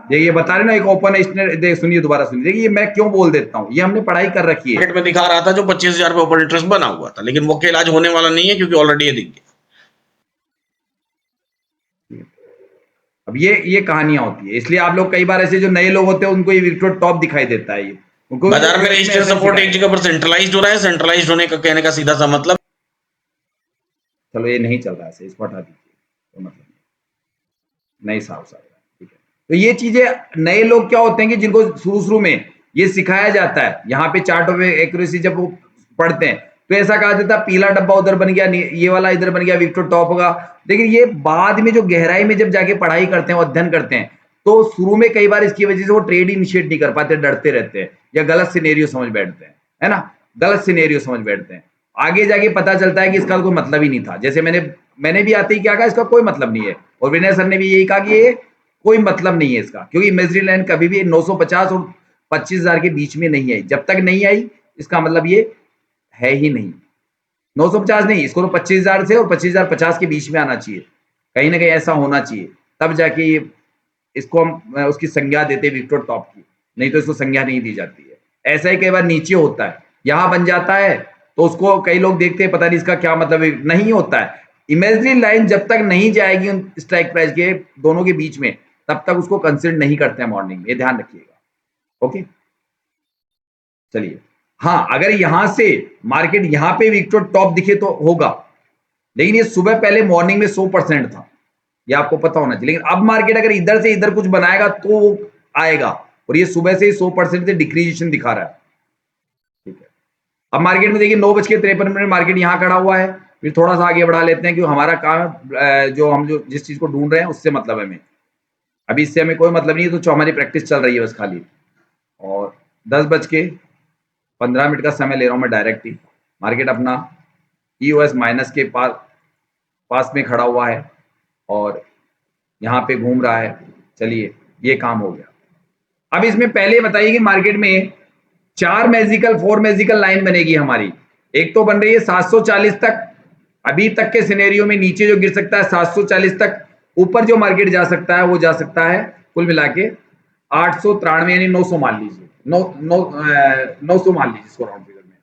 देखिए बता रहे ना, एक ओपन देख, सुनिए दोबारा सुनिए। देखिए ये मैं क्यों बोल देता हूँ, ये हमने पढ़ाई कर रखी है। मार्केट में दिखा रहा था जो 25,000 पे ओपन इंटरेस्ट बना हुआ था, लेकिन वो खेल आज होने वाला नहीं है क्योंकि ऑलरेडी ये दिख गया। अब ये कहानियां होती है, इसलिए आप लोग कई बार ऐसे जो नए लोग होते हैं उनको ये विक्टोर टॉप दिखाई देता है। ये उनको बाजार में रेजिस्टेंस सपोर्ट एक जगह पर सेंट्रलाइज्ड हो रहा है। सेंट्रलाइज्ड होने का कहने का सीधा सा मतलब, चलो ये नहीं चल रहा है, इसको हटा दीजिए, तो मतलब नहीं साफ साफ ठीक है। तो ये चीजें नए लोग क्या होते हैं कि जिनको शुरू में ये सिखाया जाता है, यहाँ पे चार्ट ऑफ एक्यूरेसी जब वो पढ़ते हैं तो ऐसा कहा जाता है पीला डब्बा उधर बन गया, ये वाला इधर बन गया, विक्टर टॉप होगा। लेकिन ये बाद में जो गहराई में जब जाके पढ़ाई करते हैं, अध्ययन करते हैं, तो शुरू में कई बार इसकी वजह से वो ट्रेड इनिशिएट नहीं कर पाते, डरते रहते हैं या गलत सिनेरियो समझ बैठते हैं, है ना, गलत सिनेरियो समझ बैठते हैं। आगे जाके पता चलता है कि इसका कोई मतलब ही नहीं था। जैसे मैंने भी आते ही क्या कहा, इसका कोई मतलब नहीं है, और विनय सर ने भी यही कहा कि ये कोई मतलब नहीं है इसका, क्योंकि इमेजिनरी लाइन कभी भी 950 और 25,000 के बीच में नहीं आई। जब तक नहीं आई इसका मतलब ये है ही नहीं, 950 नहीं, इसको तो 25,000 से और 25,050 के बीच में आना चाहिए, कहीं ना कहीं ऐसा होना चाहिए, तब जाके ये इसको हम उसकी संज्ञा देते विक्टर टॉप की, नहीं तो इसको संज्ञा नहीं दी जाती है। ऐसा ही कई बार नीचे होता है, यहां बन जाता है तो उसको कई लोग देखते हैं पता नहीं इसका क्या मतलब है, नहीं होता है। इमेजिनरी लाइन जब तक नहीं जाएगी उन स्ट्राइक प्राइस के दोनों के बीच में, तब तक उसको कंसिडर नहीं करते हैं मॉर्निंग में, ये ध्यान रखिएगा। ओके, चलिए, हाँ, अगर यहां से मार्केट यहां पे विक्टर टॉप दिखे तो होगा, लेकिन ये सुबह पहले मॉर्निंग में 100% था, ये आपको पता होना चाहिए। लेकिन अब मार्केट अगर इधर से इधर कुछ बनाएगा तो वो आएगा, और ये सुबह से ही 100% से डिक्रीजेशन दिखा रहा है। ठीक है, अब मार्केट में देखिए 9:53 मार्केट यहां खड़ा हुआ है। फिर थोड़ा सा आगे बढ़ा लेते हैं, क्योंकि हमारा काम जो जिस चीज को ढूंढ रहे हैं उससे मतलब है हमें, अभी इससे हमें कोई मतलब नहीं है, तो हमारी प्रैक्टिस चल रही है बस खाली। और 10:15 का समय ले रहा हूं मैं डायरेक्ट ही। मार्केट अपना EOS माइनस के पास में खड़ा हुआ है और यहाँ पे घूम रहा है। चलिए, ये काम हो गया। अब इसमें पहले बताइए कि मार्केट में 4 मैजिकल लाइन बनेगी हमारी। एक तो बन रही है 740 तक, अभी तक के सिनेरियो में नीचे जो गिर सकता है 740 तक, ऊपर जो मार्केट जा सकता है वो जा सकता है कुल मिला के 893 यानी 900 मान लीजिए, 900 मान लीजिए इसको राउंड फिगर में।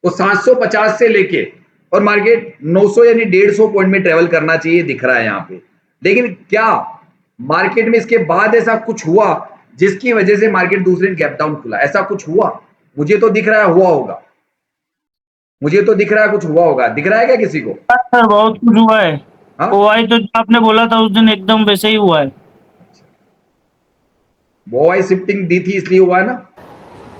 तो 750 से लेके और मार्केट 900 यानी 150 पॉइंट में ट्रेवल करना चाहिए, दिख रहा है यहाँ पे। लेकिन क्या मार्केट में इसके बाद ऐसा कुछ हुआ जिसकी वजह से मार्केट दूसरे दिन गैप डाउन खुला? ऐसा कुछ हुआ? मुझे तो दिख रहा है हुआ होगा, मुझे तो दिख रहा है कुछ हुआ होगा। दिख रहा है क्या किसी को? सर बहुत कुछ हुआ है। हाँ? ओआई तो जो आपने बोला था उस दिन एकदम वैसे ही हुआ है। बोआई शिफ्टिंग दी थी इसलिए हुआ है ना।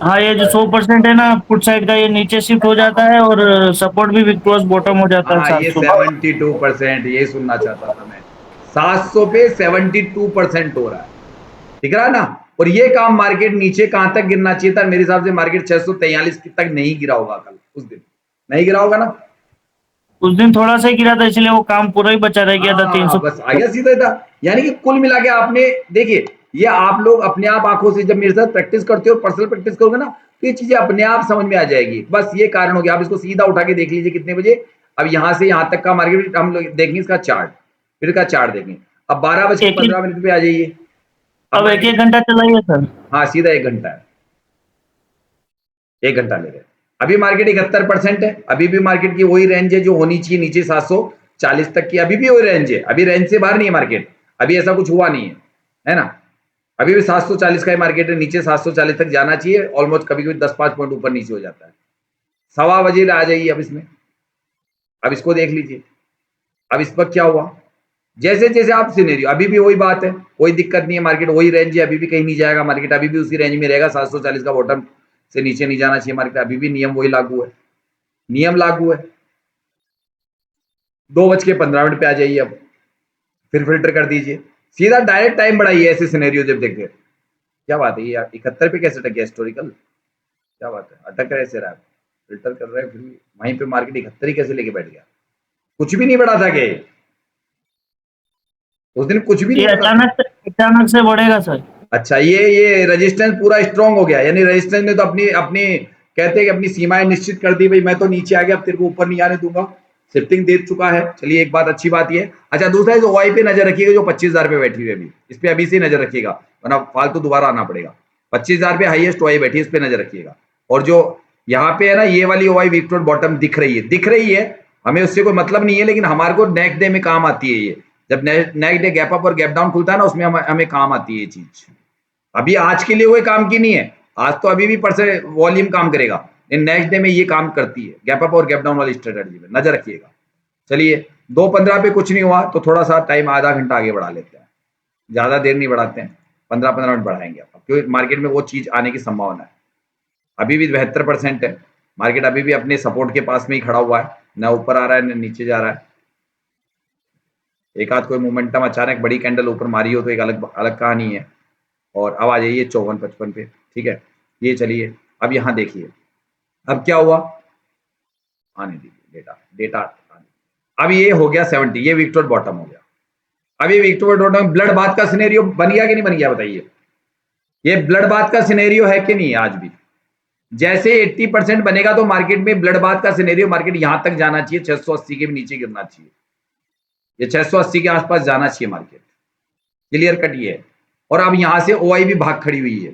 हाँ, ये जो 100% है ना पुट साइड का, ये नीचे शिफ्ट हो जाता है और सपोर्ट भी क्रॉस बॉटम हो जाता है। हाँ, ये 72%, ये सुनना चाहता था मैं। 700 पे 72% हो रहा है, दिख रहा है ना। और ये काम मार्केट नीचे कहां तक गिरना चाहिए था? मेरे हिसाब से मार्केट 643 तक नहीं गिरा होगा, कल उस दिन नहीं गिरा होगा ना। उस दिन थोड़ा सा ही गिरा था, इसलिए वो काम पूरा ही बचा रह गया था। 300 बस आ गया सीधा था। यानी कि कुल मिला के आपने देखिए, ये आप लोग अपने आप आंखों से जब मेरे साथ प्रैक्टिस करते हो, पर्सनल प्रैक्टिस करोगे ना, तो ये चीजें अपने आप समझ में आ जाएगी। बस ये कारण हो गया। आप इसको सीधा उठा के देख लीजिए कितने बजे। अब यहां से यहां तक का मार्केट हम लोग देखेंगे, इसका चार्ट, फिर का चार्ट देखेंगे। अब 12:15 पे आ जाइए। अब 1-1 घंटा चलाइए सर। हाँ, सीधा 1 घंटा है, 1 घंटा ले रहे। अभी मार्केट 71% है, अभी भी मार्केट की वही रेंज है जो होनी चाहिए, नीचे 740 तक की अभी भी वही रेंज है। अभी रेंज से बाहर नहीं है मार्केट, अभी ऐसा कुछ हुआ नहीं है ना। अभी भी 740 का ही मार्केट है, नीचे 740 तक जाना चाहिए। ऑलमोस्ट कभी कभी 10-5 पॉइंट ऊपर नीचे हो जाता है। 1:15 बजे आ जाइए अब इसमें। अब इसको देख लीजिए, अब इस पर क्या हुआ। जैसे जैसे आप सिनेरियो, अभी भी वही बात है, कोई दिक्कत नहीं है, मार्केट वही रेंज है, अभी भी कहीं नहीं जाएगा मार्केट, अभी भी उसी रेंज में रहेगा। 740 का बॉटम से नीचे नहीं जाना चाहिए मार्केट, अभी भी नियम वही लागू है, नियम लागू है। 2:15 पे आ जाइए अब, फिर फिल्टर कर दीजिए, सीधा डायरेक्ट टाइम बढ़ाइए। ऐसे सिनेरियो जब देखे, क्या बात है, ये 71 पे कैसे अटक गया हिस्टोरिकल? क्या बात है, अटक रहे ऐसे रहा, फिल्टर कर रहे हैं, फिर भी वहीं पे मार्केट 71 कैसे लेके बैठ गया? कुछ भी नहीं बढ़ा था क्या उस दिन? कुछ भी नहीं बढ़ा। अचानक से बढ़ेगा सर। अच्छा, ये रेजिस्टेंस पूरा स्ट्रांग हो गया, यानी रेजिस्टेंस ने तो अपनी अपनी कहते हैं कि अपनी सीमाएं निश्चित कर दी। भाई मैं तो नीचे आ गया, अब तेरे को ऊपर नहीं आने दूंगा, शिफ्टिंग दे चुका है। चलिए, एक बात अच्छी बात ये। अच्छा, दूसरा है ओआई पे नजर रखिएगा, जो 25,000 पे बैठी हुई है अभी, इस पे अभी से नजर रखिएगा, वरना फालतू दोबारा आना पड़ेगा। 25,000 पे हाईएस्ट ओआई बैठी है, इस पे नजर रखिएगा। और जो यहाँ पे है ना, ये वाली ओआई विक्टर बॉटम दिख रही है, हमें उससे कोई मतलब नहीं है, लेकिन हमारे को नेक्स्ट डे में काम आती है। ये जब नेक्स्ट डे गैप अप और गैप डाउन खुलता है ना, उसमें हमें काम आती है ये चीज। अभी आज के लिए कोई काम की नहीं है, आज तो अभी भी परसेंट वॉल्यूम काम करेगा, लेकिन नेक्स्ट डे में ये काम करती है, गैप अप और गैप डाउन वाली स्ट्रेटजी में नजर रखिएगा। चलिए, 2:15 पे कुछ नहीं हुआ तो थोड़ा सा टाइम आधा घंटा आगे बढ़ा लेते हैं, ज्यादा देर नहीं बढ़ाते हैं। 15-15 मिनट बढ़ाएंगे आप, क्योंकि मार्केट में वो चीज आने की संभावना है। अभी भी 72% है, मार्केट अभी भी अपने सपोर्ट के पास में ही खड़ा हुआ है, ना ऊपर आ रहा है ना नीचे जा रहा है। एक आध कोई मोमेंटम अचानक बड़ी कैंडल ऊपर मारी हो तो एक अलग अलग कहानी है। और अब आ जाइए 54-55 पे, ठीक है। ये चलिए अब यहाँ देखिए अब क्या हुआ, आने दीजिए डेटा अब ये हो गया 70, ये विक्टोर बॉटम हो गया। अब ये विक्टोर बॉटम ब्लड बाथ का सिनेरियो बन गया कि नहीं बन गया बताइए? ये ब्लड बाथ का सिनेरियो है कि नहीं? आज भी जैसे 80% बनेगा तो मार्केट में ब्लड बाथ का सिनेरियो, मार्केट यहां तक जाना चाहिए, 680 के भी नीचे गिरना चाहिए, ये 680 के आसपास जाना चाहिए मार्केट, क्लियर कट ये है। और अब यहां से ओआई भी भाग खड़ी हुई है,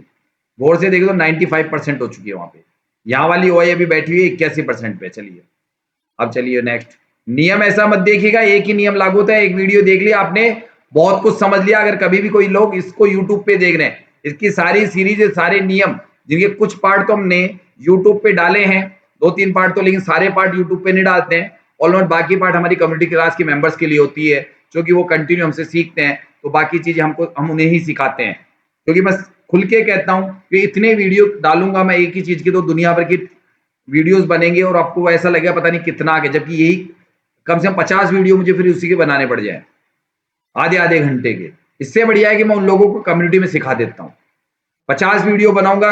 गौर से देखो तो 95% हो चुकी है वहां पे, यहां वाली ओआई अभी बैठी हुई है 81% पे। चलिए अब चलिए नेक्स्ट नियम ऐसा मत देखिएगा एक ही नियम लागू होता है, एक वीडियो देख लिया आपने बहुत कुछ समझ लिया। अगर कभी भी कोई लोग इसको यूट्यूब पे देख रहे हैं, इसकी सारी सीरीज सारे नियम जिनके कुछ पार्ट तो हमने यूट्यूब पे डाले हैं, 2-3 पार्ट तो, लेकिन सारे पार्ट यूट्यूब पे नहीं डालते हैं। ऑलमोस्ट बाकी पार्ट हमारी कम्युनिटी क्लास के मेंबर्स के लिए होती है, क्योंकि वो कंटिन्यू हमसे सीखते हैं, तो बाकी चीजें हम उन्हें ही सिखाते हैं। क्योंकि मैं खुल के कहता हूं कि इतने वीडियो डालूंगा मैं एक ही चीज की तो दुनिया भर की वीडियोस बनेंगे और आपको ऐसा लगेगा पता नहीं कितना आगे, जबकि यही कम से कम 50 वीडियो मुझे फिर उसी के बनाने पड़ जाए आधे घंटे के। इससे बढ़िया है कि मैं उन लोगों को कम्युनिटी में सिखा देता हूँ। 50 वीडियो बनाऊंगा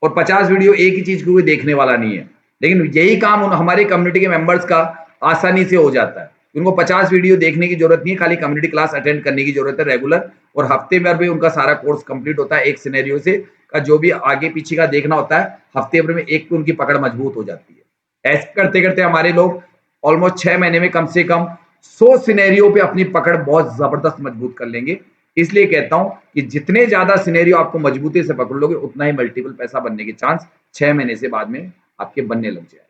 और 50 वीडियो एक ही चीज को कोई देखने वाला नहीं है, लेकिन यही काम हमारे कम्युनिटी के मेंबर्स का आसानी से हो जाता है। उनको 50 वीडियो देखने की जरूरत नहीं है, खाली कम्युनिटी क्लास अटेंड करने की जरूरत है रेगुलर, और हफ्ते में भी उनका सारा कोर्स कंप्लीट होता है। एक सिनेरियो से का जो भी आगे पीछे का देखना होता है, हफ्ते भर में एक पे उनकी पकड़ मजबूत हो जाती है। ऐसे करते करते हमारे लोग ऑलमोस्ट 6 महीने में कम से कम 100 सिनेरियो पे अपनी पकड़ बहुत जबरदस्त मजबूत कर लेंगे। इसलिए कहता हूं कि जितने ज्यादा सिनेरियो आपको मजबूती से पकड़ लोगे, उतना ही मल्टीपल पैसा बनने के चांस 6 महीने से बाद में आपके बनने लग जाए।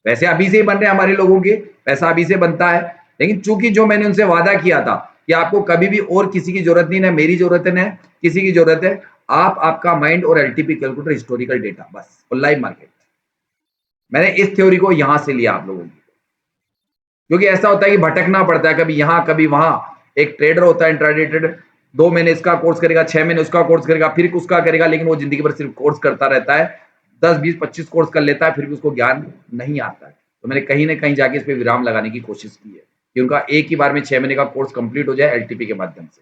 वैसे अभी से ही बन रहे हैं हमारे लोगों के, पैसा अभी से बनता है, लेकिन चूंकि जो मैंने उनसे वादा किया था कि आपको कभी भी और किसी की जरूरत नहीं, ना मेरी जरूरत है ना किसी की जरूरत है, आपका माइंड और एलटीपी कैलकुलेटर, हिस्टोरिकल डेटा, बस, और लाइव मार्केट। मैंने इस थ्योरी को यहां से लिया आप लोगों की, क्योंकि ऐसा होता है कि भटकना पड़ता है, कभी यहां कभी वहां। एक ट्रेडर होता है इंट्राडे ट्रेडर, 2 महीने इसका कोर्स करेगा, 6 महीने उसका कोर्स करेगा, फिर उसका करेगा, लेकिन वो जिंदगी भर सिर्फ कोर्स करता रहता है, 10, 20, 25 कोर्स कर लेता है, फिर भी उसको ज्ञान नहीं आता है। तो मैंने कहीं ना कहीं जाके इस पे विराम लगाने की कोशिश की है कि उनका एक ही बार में 6 महीने का कोर्स कंप्लीट हो जाए एलटीपी के माध्यम से।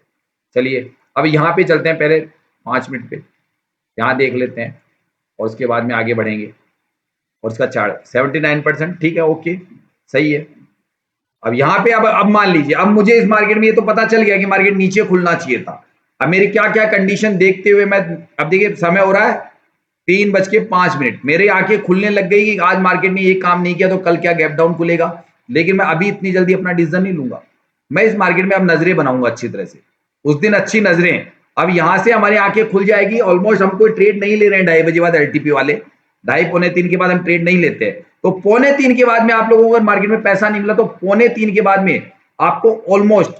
चलिए अब यहाँ पे चलते हैं, पहले 5 मिनट पे यहाँ देख लेते हैं और उसके बाद में आगे बढ़ेंगे। और इसका चार्ट 79%, ठीक है, ओके, सही है। अब यहाँ पे अब मान लीजिए, अब मुझे इस मार्केट में ये तो पता चल गया कि मार्केट नीचे खुलना चाहिए था। अब मेरी क्या क्या कंडीशन देखते हुए मैं, अब देखिए समय हो रहा है 3:05, मेरे आंखें खुलने लग गई कि आज मार्केट ने ये काम नहीं किया तो कल क्या गैप डाउन खुलेगा। लेकिन मैं अभी इतनी जल्दी अपना डिसीजन नहीं लूंगा, मैं इस मार्केट में अब नजरें बनाऊंगा अच्छी तरह से, उस दिन अच्छी नजरें। अब यहां से हमारी आंखें खुल जाएगी, ऑलमोस्ट हम कोई ट्रेड नहीं ले रहे हैं 2:30 बजे बाद एलटीपी वाले, 2:30 पौने 3 के बाद हम ट्रेड नहीं लेते। तो पौने 3 के बाद में आप लोगों को अगर मार्केट में पैसा नहीं मिला तो पौने 3 के बाद में आपको ऑलमोस्ट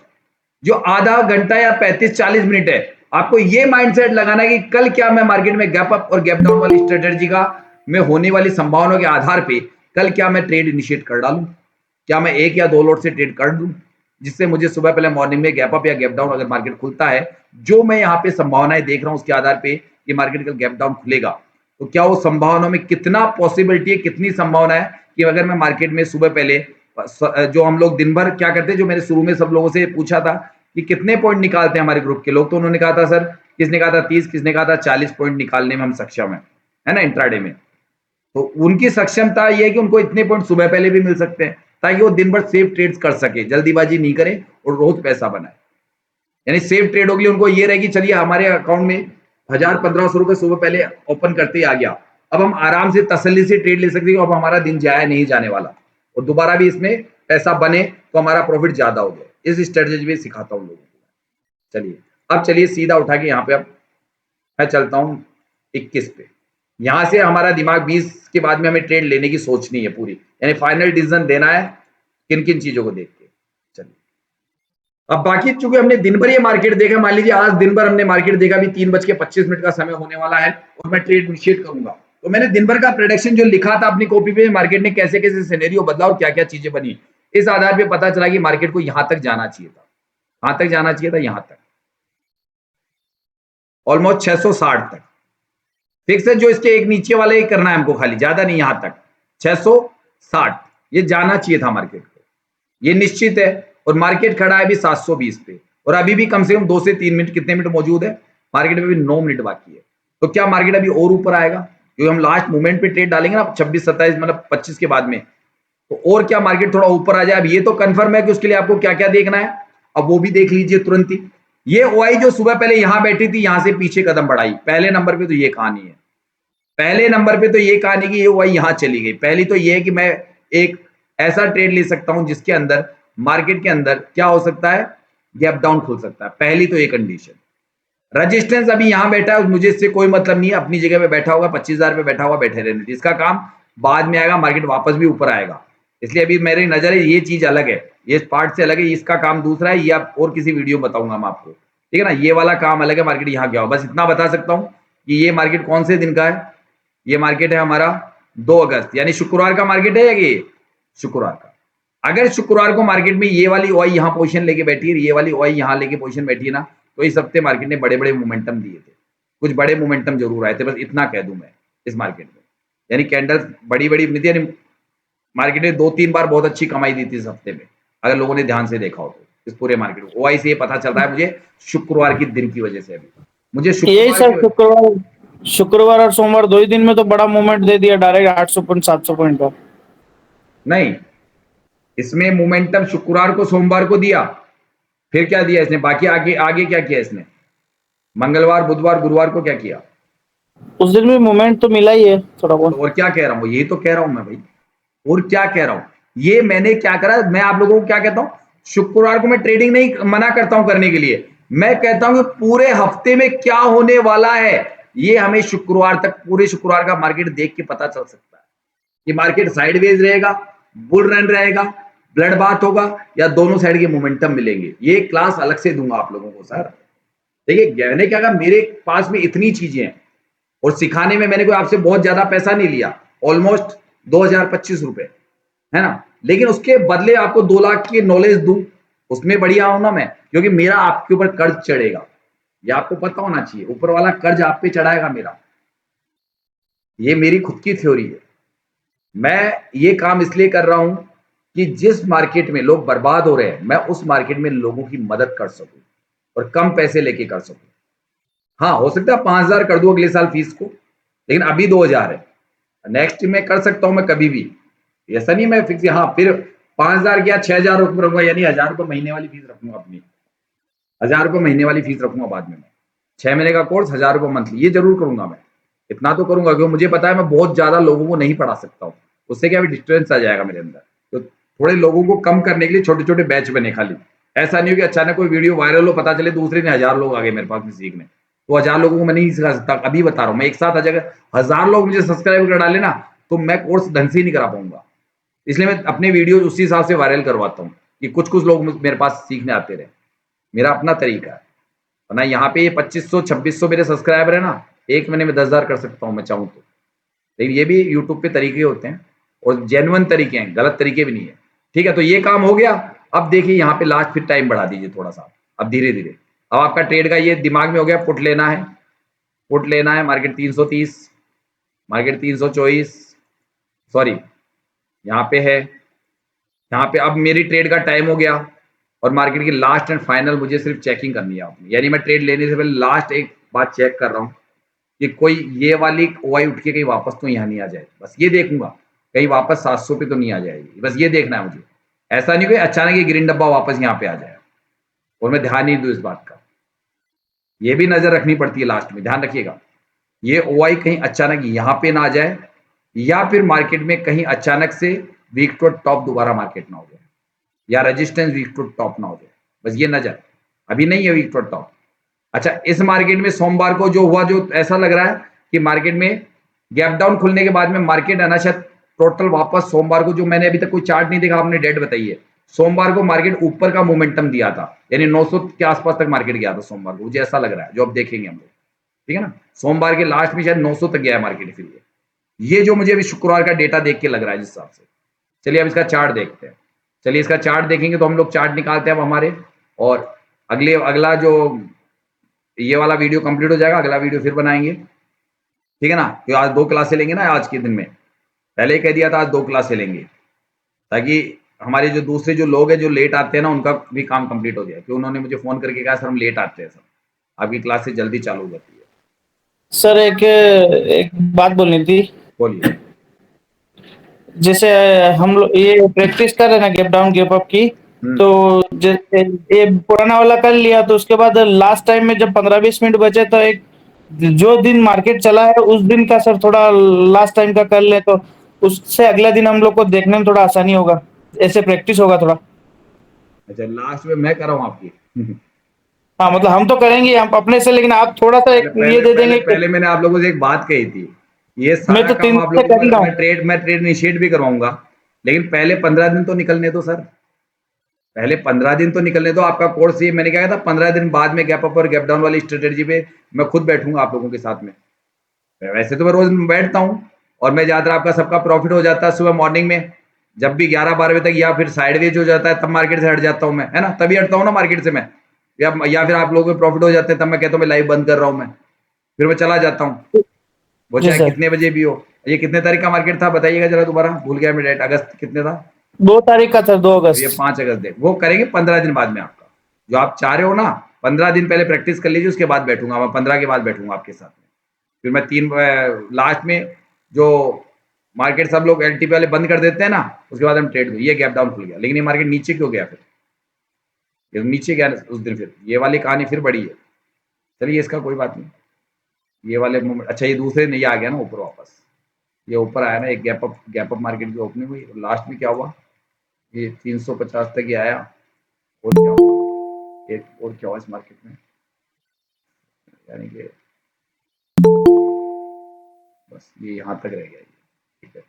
जो आधा घंटा या 35-40 मिनट है, आपको ये माइंडसेट लगाना है कि कल क्या मैं मार्केट में गैप अप और गैप डाउन वाली स्ट्रेटेजी का में होने वाली संभावनाओं के आधार पे कल क्या मैं ट्रेड इनिशिएट कर डालूं, क्या मैं 1 या 2 लॉट से ट्रेड कर दूं, जिससे मुझे सुबह पहले मॉर्निंग में गैप अप या गैप डाउन अगर मार्केट खुलता है, जो मैं यहाँ पे संभावनाएं देख रहा हूं उसके आधार पे ये मार्केट कल गैप डाउन खुलेगा, तो क्या वो संभावनाओं में कितना पॉसिबिलिटी है, कितनी संभावना है कि अगर मैं मार्केट में सुबह पहले, जो हम लोग दिन भर क्या करते हैं, जो मैंने शुरू में सब लोगों से पूछा था कि कितने पॉइंट निकालते हैं हमारे ग्रुप के लोग, तो उन्होंने कहा था सर, किसने कहा था 30, किसने कहा था 40 पॉइंट निकालने में हम सक्षम है ना इंट्राडे में। तो उनकी सक्षमता यह है कि उनको इतने पॉइंट सुबह पहले भी मिल सकते हैं ताकि वो दिन भर सेफ ट्रेड्स कर सके, जल्दीबाजी नहीं करें और रोज पैसा बनाए। यानी सेफ ट्रेड होगी, उनको ये रहेगी चलिए हमारे अकाउंट में 1000-1500 रुपए सुबह पहले ओपन करते ही आ गया, अब हम आराम से तसल्ली से ट्रेड ले सकते हैं, अब हमारा दिन जाया नहीं जाने वाला और दोबारा भी इसमें पैसा बने तो हमारा प्रॉफिट ज्यादा हो जाए। इस स्ट्रेटेजी भी सिखाता हूं लोगों को। चलिए अब चलिए सीधा उठा के यहाँ पे अब मैं चलता हूं 21 पे। यहां से हमारा दिमाग 20 के बाद में हमें ट्रेड लेने की सोचनी है पूरी, यानी फाइनल डिसीजन देना है किन किन चीजों को देख के। चलिए अब बाकी चूंकि हमने दिन भर ये मार्केट देखा, मान लीजिए आज दिन भर हमने मार्केट देखा, भी 3:25 का समय होने वाला है और मैं ट्रेड इनिशिएट करूंगा, तो मैंने दिन भर का प्रेडिक्शन जो लिखा था अपनी कॉपी पे, मार्केट ने कैसे कैसे सिनेरियो बदला और क्या क्या चीजें बनी, इस आधार पे पता चला कि मार्केट को यहां तक जाना चाहिए था, कहां तक जाना चाहिए था, यहां तक। ऑलमोस्ट 660 तक फिक्स है। जो इसके एक नीचे वाले ही करना है हमको, खाली ज्यादा नहीं, यहां तक 660 ये जाना चाहिए था मार्केट को, ये निश्चित है। और मार्केट खड़ा है अभी 720 पे, और अभी भी कम से कम 2 से 3 मिनट, कितने मिनट मौजूद है मार्केट में, भी 9 मिनट बाकी है। तो क्या मार्केट अभी और ऊपर आएगा, क्योंकि हम लास्ट मूवमेंट पे ट्रेड डालेंगे ना 26 27 मतलब 25 के बाद में, तो और क्या मार्केट थोड़ा ऊपर आ जाए। अब ये तो कंफर्म है कि उसके लिए आपको क्या क्या देखना है, अब वो भी देख लीजिए तुरंत ही। ये ओआई जो सुबह पहले यहां बैठी थी, यहां से पीछे कदम बढ़ाई, पहले नंबर पे तो ये कहानी है, पहले नंबर पे तो ये कहानी कि ये ओआई यहां चली गई। पहली तो ये है कि मैं एक ऐसा ट्रेड ले सकता हूं जिसके अंदर मार्केट के अंदर क्या हो सकता है, गैप डाउन खुल सकता है, पहली तो ये कंडीशन। रजिस्टेंस अभी यहां बैठा है, मुझे इससे कोई मतलब नहीं है, अपनी जगह पे बैठा होगा, 25,000 पे बैठा हुआ, बैठे रहने, इसका काम बाद में आएगा, मार्केट वापस भी ऊपर आएगा। इसलिए अभी मेरी नजर है ये चीज अलग है, ये पार्ट से अलग है, इसका काम दूसरा है, ये आप और किसी वीडियो में बताऊंगा मैं आपको, ठीक है ना। ये वाला काम अलग है, मार्केट यहाँ गया हो, बस इतना बता सकता हूँ कि ये मार्केट कौन से दिन का है। ये मार्केट है हमारा 2 अगस्त, यानी शुक्रवार का मार्केट है, या ये शुक्रवार का। अगर शुक्रवार को मार्केट में ये वाली ओआई यहाँ पोजीशन लेके बैठी है, ये वाली ओआई यहाँ लेके पोजीशन बैठी है ना, तो इस हफ्ते मार्केट ने बड़े बड़े मोमेंटम दिए थे, कुछ बड़े मोमेंटम जरूर आए थे, बस इतना कह दूं मैं इस मार्केट में। यानी कैंडल्स बड़ी बड़ी बनी थी, यानी मार्केट ने 2-3 बार बहुत अच्छी कमाई दी थी इस हफ्ते में, अगर लोगों ने ध्यान से देखा हो तो। इस पूरे मार्केट को ओआई से ये पता चल रहा है मुझे, शुक्रवार के दिन की वजह से। अभी मुझे यही सर, शुक्रवार शुक्रवार और सोमवार 2 ही दिन में तो बड़ा मूवमेंट दे दिया, डायरेक्ट 800 पॉइंट 700 पॉइंट का। नहीं, इसमें मोमेंटम शुक्रवार को सोमवार को दिया, फिर क्या दिया इसने, बाकी आगे आगे क्या किया इसने, मंगलवार बुधवार गुरुवार को क्या किया। उस दिन भी मूवमेंट तो मिला ही है थोड़ा बहुत। तो और क्या कह रहा हूं, यही तो कह रहा हूं मैं भाई, और क्या कह रहा हूं, ये मैंने क्या करा, मैं आप लोगों को क्या कहता हूं, शुक्रवार को मैं ट्रेडिंग नहीं मना करता हूं करने के लिए, मैं कहता हूं कि पूरे हफ्ते में क्या होने वाला है, ये हमें शुक्रवार तक, पूरे शुक्रवार का मार्केट देख के पता चल सकता है कि मार्केट साइडवेज रहेगा, बुल रन रहेगा, ब्लड बाथ होगा, या दोनों साइड के मोमेंटम मिलेंगे। ये क्लास अलग से दूंगा आप लोगों को सर। देखिए मैंने क्या कहा, मेरे पास में इतनी चीजें हैं, और सिखाने में मैंने कोई आपसे बहुत ज्यादा पैसा नहीं लिया, ऑलमोस्ट 2025 रुपए है ना, लेकिन उसके बदले आपको 2 लाख की नॉलेज दूं, उसमें बढ़िया हूं ना मैं, क्योंकि मेरा आपके ऊपर कर्ज चढ़ेगा, ये आपको पता होना चाहिए, ऊपर वाला कर्ज आप पे चढ़ाएगा मेरा, ये मेरी खुद की थ्योरी है। मैं ये काम इसलिए कर रहा हूं कि जिस मार्केट में लोग बर्बाद हो रहे हैं, मैं उस मार्केट में लोगों की मदद कर सकूं और कम पैसे लेके कर सकूं। हाँ, हो सकता है 5,000 कर दूं अगले साल फीस को, लेकिन अभी 2,000 है, नेक्स्ट में कर सकता हूं मैं कभी भी, ऐसा नहीं मैं फिक्स। हाँ, फिर 5,000 क्या 6,000 रखूंगा, यानी 1,000 रुपये महीने वाली फीस रखूंगा अपनी, 1,000 रुपये महीने वाली फीस रखूंगा बाद में मैं, 6 महीने का कोर्स 1,000 रुपये मंथली, ये जरूर करूंगा मैं, इतना तो करूंगा, क्योंकि मुझे पता है मैं बहुत ज्यादा लोगों को नहीं पढ़ा सकता हूँ, उससे क्या डिस्टेंस आ जाएगा मेरे अंदर। तो थोड़े लोगों को कम करने के लिए छोटे छोटे बैच बने, खाली ऐसा नहीं हो कि अचानक कोई वीडियो वायरल हो, पता चले दूसरे दिन 1,000 लोग आ गए मेरे पास में सीखने, तो 1,000 लोगों को मैं नहीं सिखा सकता। अभी बता रहा हूँ मैं, एक साथ अगर 1,000 लोग मुझे सब्सक्राइब कर डाले ना, तो मैं कोर्स ढंग से ही नहीं करा पाऊंगा, इसलिए मैं अपने वीडियो उसी हिसाब से वायरल करवाता हूँ कि कुछ कुछ लोग मेरे पास सीखने आते रहे, मेरा अपना तरीका है। वरना यहाँ पे ये 2,500-2,600 मेरे सब्सक्राइबर है ना, एक महीने में 10,000 कर सकता हूँ मैं चाहूँ तो। लेकिन ये भी यूट्यूब पे तरीके होते हैं, और जेन्युइन तरीके हैं, गलत तरीके भी नहीं है, ठीक है। तो ये काम हो गया। अब देखिए यहाँ पे लास्ट, फिर टाइम बढ़ा दीजिए थोड़ा सा, अब धीरे धीरे, अब आपका ट्रेड का ये दिमाग में हो गया, पुट लेना है, पुट लेना है, मार्केट 330, मार्केट 324, सॉरी यहाँ पे है, यहाँ पे अब मेरी ट्रेड का टाइम हो गया, और मार्केट की लास्ट एंड फाइनल मुझे सिर्फ चेकिंग करनी है आपने, यानी मैं ट्रेड लेने से पहले लास्ट एक बात चेक कर रहा हूँ कि कोई ये वाली ओआई उठ के कहीं वापस तो यहाँ नहीं आ जाए, बस ये देखूंगा, कहीं वापस 700 पे तो नहीं आ जाएगी, बस ये देखना है मुझे। ऐसा नहीं कि अचानक ये ग्रीन डब्बा वापस यहाँ पे आ जाए और मैं ध्यान नहीं दूं इस बात का, ये भी नजर रखनी पड़ती है लास्ट में, ध्यान रखिएगा। ये ओआई कहीं अचानक यहाँ पे ना आ जाए, या फिर मार्केट में कहीं अचानक से वीक टू टॉप दोबारा मार्केट ना हो जाए, या रेजिस्टेंस वीक टू टॉप ना हो जाए, बस ये नजर, अभी नहीं है वीक टू टॉप। अच्छा, इस मार्केट में सोमवार को जो हुआ, जो ऐसा लग रहा है कि मार्केट में गैप डाउन खुलने के बाद में मार्केट है ना, शायद टोटल वापस सोमवार को, जो मैंने अभी तक कोई चार्ट नहीं देखा, आपने डेट बताई है, सोमवार को मार्केट ऊपर का मोमेंटम दिया था, यानी 900 के आसपास तक मार्केट गया था सोमवार को, मुझे ऐसा लग रहा है, जो अब देखेंगे हम लोग, ठीक है ना। सोमवार के लास्ट में शायद 900 तक गया है मार्केट, फिर ये जो मुझे अभी शुक्रवार का डेटा देख के लग रहा है जिस हिसाब से। चलिए अब इसका चार्ट देखते हैं, चलिए इसका चार्ट देखेंगे, तो हम लोग चार्ट निकालते हैं अब हमारे, और अगला जो ये वाला वीडियो कंप्लीट हो जाएगा, अगला वीडियो फिर बनाएंगे, ठीक है ना। तो आज 2 क्लासें लेंगे ना आज के दिन में, पहले ही कह दिया था आज 2 क्लासें लेंगे, ताकि हमारे जो दूसरे जो लोग हैं जो लेट आते हैं ना उनका भी काम कंप्लीट हो जाए। क्योंकि उन्होंने मुझे फोन करके कहा सर हम लेट आते हैं, सर आपकी क्लासें जल्दी चालू हो जाती है। सर एक बात बोलनी थी। बोलिए। जैसे हम लोग ये प्रैक्टिस कर रहे हैं ना गैप डाउन गैप अप की, तो जैसे ये पुराना वाला कर लिया, तो उसके बाद लास्ट टाइम में जब 15-20 मिनट बचे तो एक जो दिन मार्केट चला है उस दिन का सर थोड़ा लास्ट टाइम का कर ले, तो उससे अगला दिन हम लोग को देखने में थोड़ा आसानी होगा, ऐसे प्रैक्टिस होगा थोड़ा। अच्छा, लास्ट में मैं कर रहा हूँ आपकी। हाँ मतलब हम तो करेंगे हम अपने से, लेकिन आप थोड़ा सा एक पहले ये दे पहले देंगे पहले मैंने आप लोगों से एक बात कही थी, ये मैं सारा तो काम 3 आप से लोगों कर ही को रहा मैं हूँ। ट्रेड इनिशिएट भी करवाऊंगा, लेकिन पहले 15 दिन तो निकलने दो सर, पहले 15 दिन तो निकलने दो। आपका कोर्स ये मैंने कहा था 15 दिन बाद में गैप अप और गैप डाउन वाली स्ट्रेटेजी पे मैं खुद बैठूंगा आप लोगों के साथ में। वैसे तो मैं रोज बैठता हूँ और मैं ज्यादातर आपका सबका प्रॉफिट हो जाता है सुबह मॉर्निंग में, जब भी 11-12 बजे तक, या फिर साइडवेज हो जाता है तब मार्केट से हट जाता हूँ मैं, है ना, तभी हटता हूँ ना मार्केट से मैं, या फिर आप लोगों के प्रॉफिट हो जाते हैं तब मैं कहता हूँ मैं लाइव बंद कर रहा हूँ, मैं फिर मैं चला जाता हूँ, वो जी चाहे सर। कितने बजे भी हो। ये कितने तारीख का मार्केट था बताइएगा जरा दोबारा, भूल गया मैं डेट, अगस्त कितने था? 2 तारीख का सर, 2 तो ये अगस्त। 5 अगस्त दे, वो करेंगे 15 दिन बाद में आपका, जो आप चाह रहे हो ना 15 दिन पहले प्रैक्टिस कर लीजिए, उसके बाद बैठूंगा मैं, 15 के बाद बैठूंगा आपके साथ में। फिर मैं 3 लास्ट में जो मार्केट सब लोग एलटीपी वाले बंद कर देते हैं ना, उसके बाद हम ट्रेड, ये गैप डाउन खुल गया, लेकिन ये मार्केट नीचे क्यों गया? फिर ये नीचे गया उस दिन, फिर ये वाली कहानी फिर बड़ी है। चलिए इसका कोई बात नहीं, ये वाले मोमेंट, अच्छा ये दूसरे नहीं आ गया ना ऊपर वापस, ये ऊपर आया ना, एक गैप अप मार्केट की ओपनिंग हुई, लास्ट में क्या हुआ, ये 350 तक ही आया, और क्या हुआ, एक और क्या हुआ इस मार्केट में, यानी कि बस ये यहाँ तक रह गया ये, ठीक है,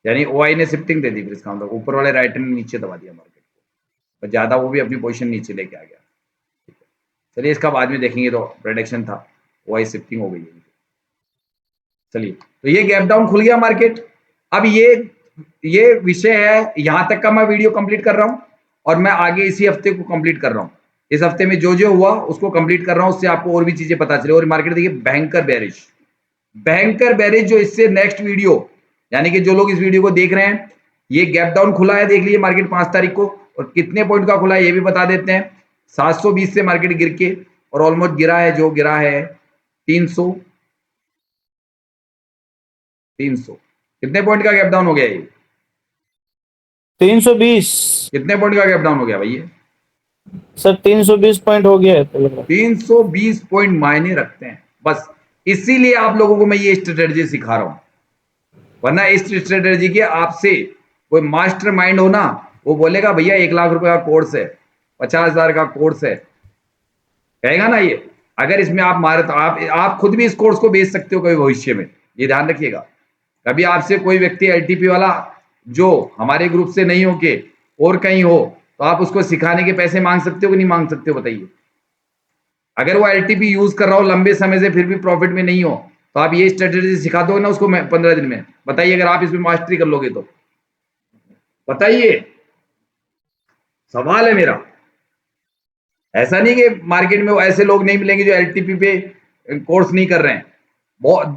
यानी ओआई ने शिफ्टिंग दे दी, फिर इसका मतलब ऊपर वाले राइटर ने नीचे दबा दिया मार्केट को, ज्यादा वो भी अपनी पोजीशन नीचे लेके आ गया, ठीक है। चलिए इसका बाद में देखेंगे, तो प्रेडिक्शन था, ओआई शिफ्टिंग हो गई है। चलिए तो ये गैप डाउन खुल गया मार्केट। अब ये विषय है, यहां तक का मैं वीडियो कंप्लीट कर रहा हूं, और मैं आगे इसी हफ्ते को कंप्लीट कर रहा हूं, इस हफ्ते में जो जो हुआ उसको कंप्लीट कर रहा हूं, उससे आपको और भी चीजें पता चले। और मार्केट देखिए भयंकर बेरिश जो इससे नेक्स्ट वीडियो, यानी कि जो लोग इस वीडियो को देख रहे हैं, ये गैप डाउन खुला है, देख लीजिए मार्केट 5 तारीख को, और कितने पॉइंट का खुला है ये भी बता देते हैं। 720 से मार्केट गिर के, और ऑलमोस्ट गिरा है, जो गिरा है 300 कितने पॉइंट का गैप डाउन हो गया? ये 320 कितने पॉइंट का गैप डाउन हो गया भाई? ये सर 320 पॉइंट हो गया है तो लग रहा है। 320 पॉइंट मायने रखते हैं, बस इसीलिए आप लोगों को मैं ये स्ट्रेटेजी सिखा रहा हूं, वरना इस स्ट्रेटेजी के आपसे कोई मास्टर माइंड हो ना, वो बोलेगा भैया 1 लाख रुपए का कोर्स है, 50,000 का कोर्स है, कहेगा ना ये। अगर इसमें आप मारे तो आप खुद भी इस कोर्स को बेच सकते हो कभी भविष्य में, ये ध्यान रखिएगा। कभी आपसे कोई व्यक्ति एलटीपी वाला जो हमारे ग्रुप से नहीं हो के और कहीं हो, तो आप उसको सिखाने के पैसे मांग सकते हो कि नहीं मांग सकते हो बताइए? अगर वो एलटीपी यूज कर रहा हो लंबे समय से फिर भी प्रॉफिट में नहीं हो, तो आप ये स्ट्रेटेजी सिखा दो ना उसको 15 दिन में, बताइए अगर आप इसमें मास्टरी कर लोगे तो, बताइए, सवाल है मेरा। ऐसा नहीं कि मार्केट में ऐसे लोग नहीं मिलेंगे जो एलटीपी पे कोर्स नहीं कर रहे हैं, बहुत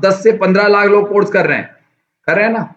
10 से 15 लाख लोग कोर्स कर रहे हैं ना,